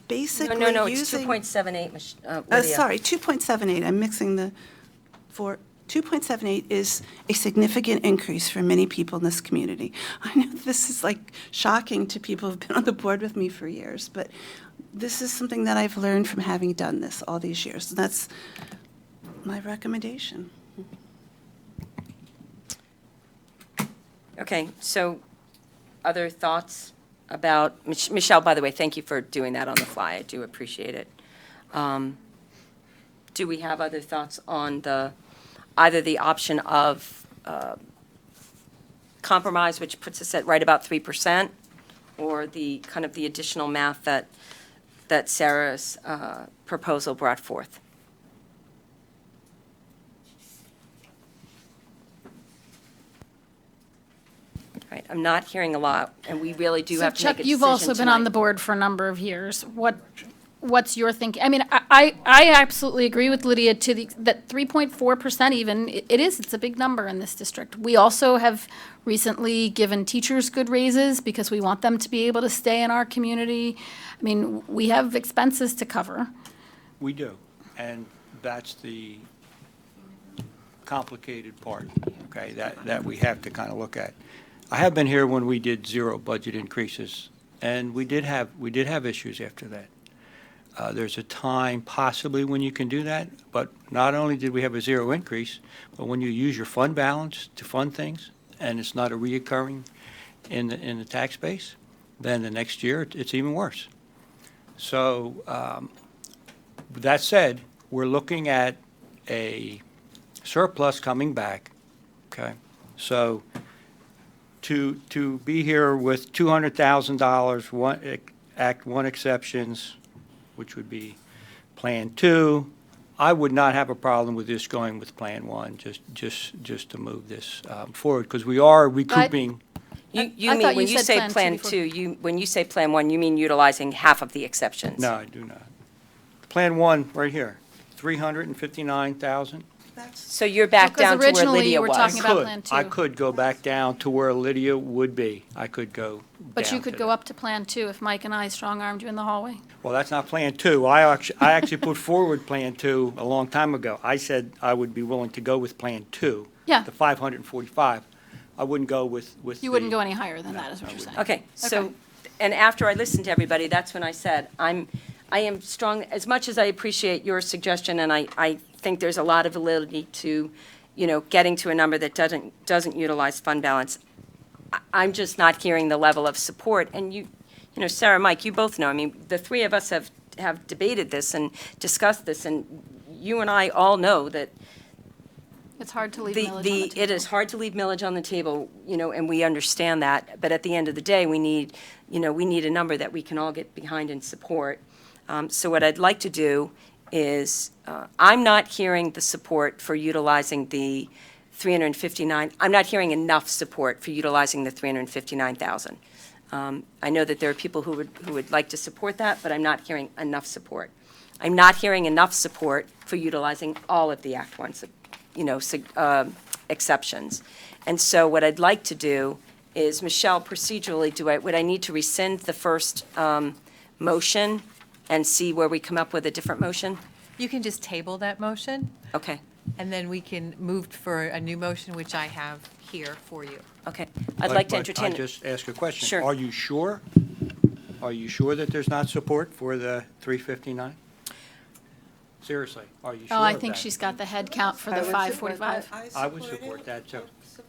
basically No, it's using. 2.78, Lydia. Sorry, 2.78, I'm mixing the 2.78 is a significant increase for many people in this community. I know this is like shocking to people who've been on the board with me for years, but this is something that I've learned from having done this all these years. And that's my recommendation. Okay, so other thoughts about, Michelle, by the way, thank you for doing that on the fly. I do appreciate it. Do we have other thoughts on either the option of compromise, which puts us at right about 3%, or the kind of the additional math that Sarah's proposal brought forth? All right, I'm not hearing a lot, and we really do have to make a Chuck, decision you've also been on the tonight. board for a number of years. What's your thinking? I mean, I absolutely agree with Lydia that 3.4% even, it's a big number in this district. We also have recently given teachers good raises because we want them to be able to stay in our community. I mean, we have expenses to cover. We do, and that's the complicated part, okay, that we have to kind of look at. I have been here when we did 0 budget increases, and we did have issues after that. There's a time possibly when you can do that, but not only did we have a 0 increase, but when you use your fund balance to fund things, and it's not a reoccurring in the tax base, then the next year it's even worse. So that said, we're looking at a surplus coming back, okay? So to be here with $200,000, Act 1 exceptions, which would be Plan 2, I would not have a problem with this going with Plan 1, just to move this forward, because we are recouping. You I mean, thought when you you said say Plan 2 Plan before. 2, when you say Plan 1, you mean utilizing half of the exceptions? No, I do not. Plan 1, right here, 359,000. So you're back Because down to where originally Lydia you were was? talking about Plan 2. I could go back down to where Lydia would be. I could go down But you to could that. go up to Plan 2 if Mike and I strong-armed you in the hallway. Well, that's not Plan 2. I actually put forward Plan 2 a long time ago. I said I would be willing to go with Plan 2. Yeah. The 545. I wouldn't go with You wouldn't go any higher than that, is what you're saying. Okay, so, Okay. and after I listened to everybody, that's when I said, I am strong, as much as I appreciate your suggestion, and I think there's a lot of validity to, getting to a number that doesn't utilize fund balance. I'm just not hearing the level of support, and Sarah, Mike, you both know, I mean, the three of us have debated this and discussed this, and you and I all know that It's hard to leave millage on the table. it is hard to leave millage on the table, and we understand that, but at the end of the day, we need a number that we can all get behind and support. So what I'd like to do is, I'm not hearing the support for utilizing the 359, I'm not hearing enough support for utilizing the 359,000. I know that there are people who would like to support that, but I'm not hearing enough support. I'm not hearing enough support for utilizing all of the Act 1 exceptions. And so what I'd like to do is, Michelle, procedurally, would I need to rescind the first motion and see where we come up with a different motion? You can just table that motion, Okay, and then we can move for a new motion, which I have here for you. okay. I'd like to But entertain. I just ask a question. Sure. Are you sure? Are you sure that there's not support for the 359? Seriously, are you sure Oh, I of think that? she's got the head count for the 545. I would support that too.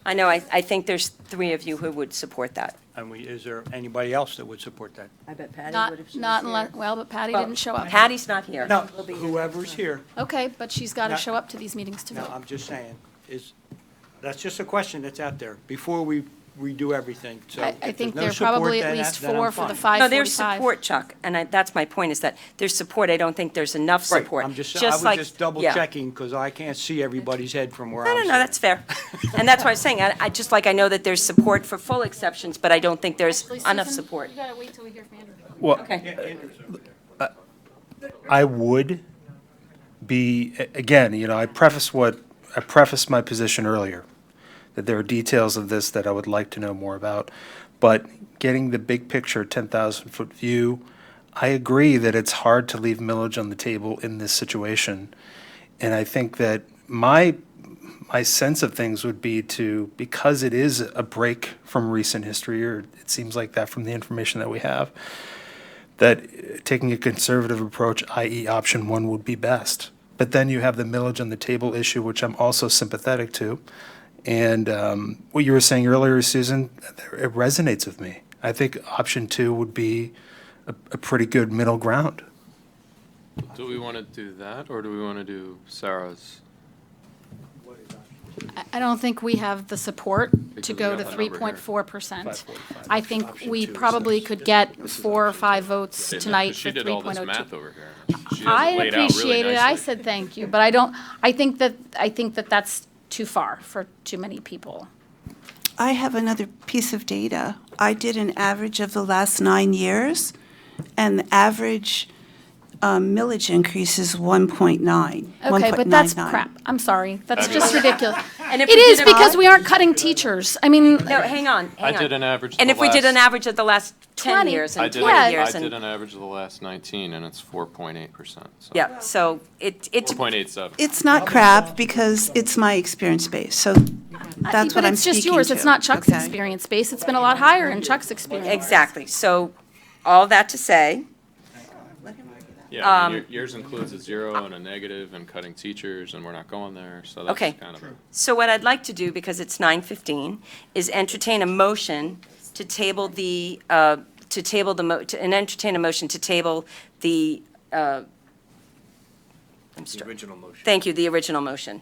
I know, I think there's three of you who would support that. And is there anybody else that would support that? I bet Patty Not, would if she not was here. unless, well, but Patty Well, didn't show up. Patty's not here. No, whoever's here. Okay, but she's got to No. show up to these meetings to No, vote. I'm just saying, that's just a question that's out there. Before we redo everything, so I if there's think no there are support, probably at then least then I'm 4 for the fine. 545. No, there's support, Chuck, and that's my point, is that there's support. I don't think there's enough Right, support. I'm just, I was like- just double yeah. checking, because I can't see everybody's head from where No, I'm no, sitting. no, that's fair. And that's why I was saying, I just like, I know that there's support for full exceptions, but I don't think there's enough support. You gotta wait till we hear from Andrew. Well, Okay, I would be, again, I prefaced my position earlier, that there are details of this that I would like to know more about, but getting the big picture, 10,000-foot view, I agree that it's hard to leave millage on the table in this situation. And I think that my sense of things would be to, because it is a break from recent history, or it seems like that from the information that we have, that taking a conservative approach, i.e. option one, would be best. But then you have the millage on the table issue, which I'm also sympathetic to. And what you were saying earlier, Susan, it resonates with me. I think option two would be a pretty good middle ground. Do we want to do that, or do we want to do Sarah's? I don't think we have the support Because to we go got to that number here. 3.4%. 545. I think Option we 2 probably says- could get 4 or 5 votes Yeah, 'cause tonight she for did all this 3.02. math over here. She has I it laid out really appreciate it. I nicely. said thank you, but I think that that's too far for too many people. I have another piece of data. I did an average of the last 9 years, and the average millage increase is 1.9. Okay, but that's 1.99. crap. I'm sorry. That's just ridiculous. And if It we is did a- because we aren't cutting teachers. I mean, no, hang on, I hang on. did an average. And of if the we did an last- average of the last 10 20. years I and did, 20 I years, did and, an average of the last 19, and it's 4.8%. So yeah, so it's, 4.87. It's not crap because it's my experience base, so that's what but I'm it's speaking just yours. to. It's not Chuck's Okay. experience base. It's been a lot higher in Chuck's experience. exactly. So all that to say, Yeah, I mean, yours includes a 0 and a negative and cutting teachers, and we're not going there, so that's Okay. kind of. so what I'd like to do, because it's 9:15, is entertain a motion to table the, and entertain a motion to table the, I'm sorry. Original motion. Thank you, the original motion.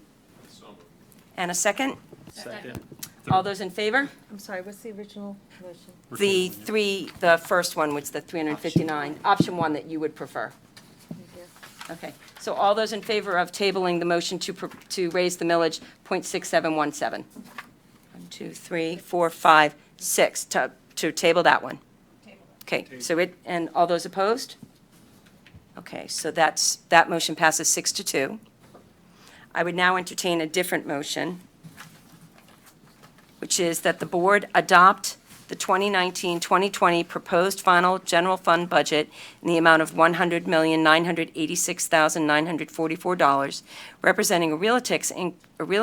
And a second? Second. All those in favor? I'm sorry, what's the original motion? The first one, which is the 359, option one that you would prefer. Okay, so all those in favor of tabling the motion to raise the millage 0.6717? 1, 2, 3, 4, 5, 6, to table that one. Okay, so and all those opposed? Okay, so that motion passes 6-2. I would now entertain a different motion, which is that the board adopt the 2019-2020 proposed final general fund budget in the amount of $100,986,944, representing a real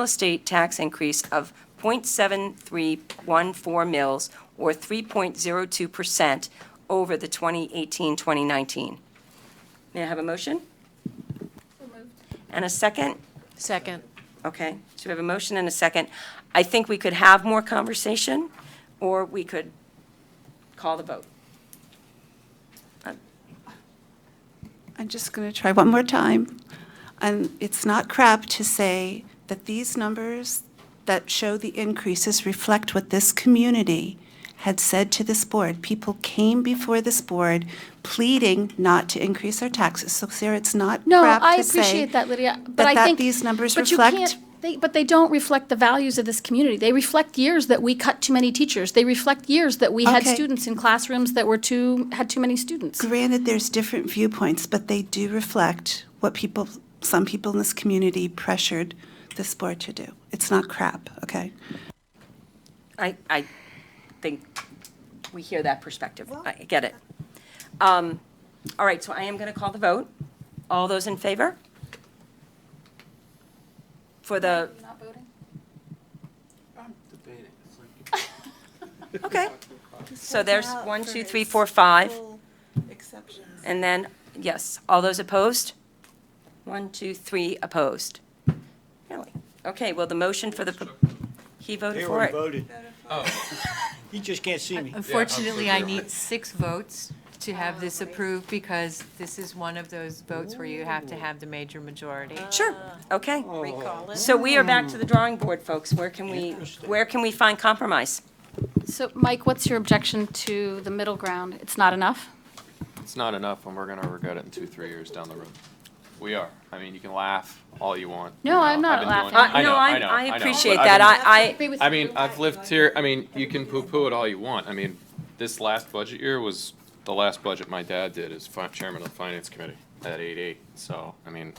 estate tax increase of 0.7314 mils, or 3.02% over the 2018-2019. May I have a motion? And a second? Second. Okay, so we have a motion and a second. I think we could have more conversation, or we could call the vote. I'm just going to try one more time. And it's not crap to say that these numbers that show the increases reflect what this community had said to this board. People came before this board pleading not to increase their taxes. So Sarah, it's not No, crap I to say appreciate that, Lydia, but I that think. these numbers but you reflect. can't- But they don't reflect the values of this community. They reflect years that we cut too many teachers. They reflect years that we had Okay. students in classrooms that had too many students. Granted, there's different viewpoints, but they do reflect what some people in this community pressured this board to do. It's not crap, okay? I think we hear that perspective. I get it. All right, so I am going to call the vote. All those in favor? For the, You're not voting? okay. So there's 1, 2, 3, 4, 5. And then, yes, all those opposed? 1, 2, 3 opposed. Really? Okay, well, the motion for the, he voted They for already it. voted. You just can't see me. Unfortunately, I need 6 votes to have this approved because this is one of those votes where you have to have the major majority. Sure, okay. Recall it. So we are back to the drawing board, folks. Where can we find compromise? So, Mike, what's your objection to the middle ground? It's not enough? It's not enough, and we're gonna regret it in 2-3 years down the road. We are. I mean, you can laugh all you want. No, you know. I'm not I've been doing laughing. it. I know, I know, I know, appreciate but that. I've been- I, I mean, I've lived here, I mean, you can poo-poo it all you want. I mean, this last budget year was the last budget my dad did as chairman of the finance committee at 8/8. So, I mean,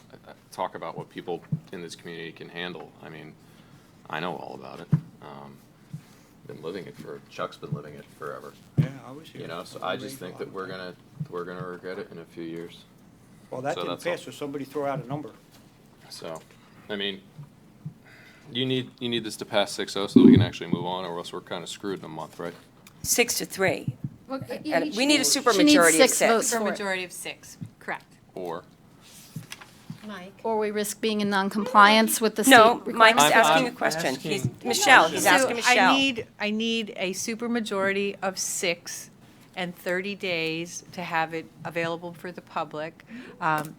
talk about what people in this community can handle. I mean, I know all about it. Been living it Chuck's been living it forever. Yeah, I was here. You know, so I just think that we're gonna regret it in a few years. Well, that So didn't that's all. pass, so somebody throw out a number. So, I mean, you need this to pass 6-0 so that we can actually move on, or else we're kind of screwed in a month, right? 6-3. Well, And we need a She needs supermajority of 6 6. votes For a for it. majority of 6, correct. Or Mike? Or we risk being in non-compliance with the state No, requirements. Mike's I'm asking a question. He's, Michelle, he's asking Michelle. I need a supermajority of 6 and 30 days to have it available for the public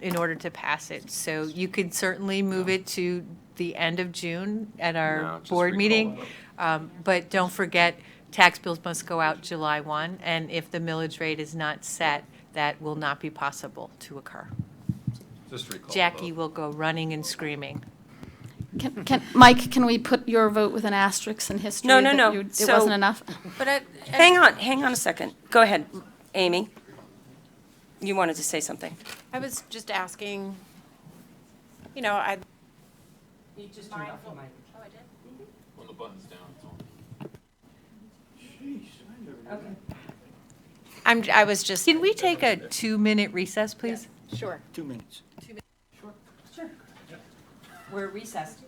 in order to pass it. So you could certainly move it to the end of June at No, our just board recall meeting. But don't forget, tax bills must go out July 1, and if the millage rate is not set, that will not be possible to occur. just recall. Jackie will go running and screaming. Mike, can we put your vote with an asterisk in history? No, no, that no. It So- wasn't enough? But Hang on a second. Go ahead, Amy. You wanted to say something. I was just asking, you know, I. When the button's down, it's on. I was just. Can we take a 2-minute recess, please? Sure. 2 minutes. We're recessed.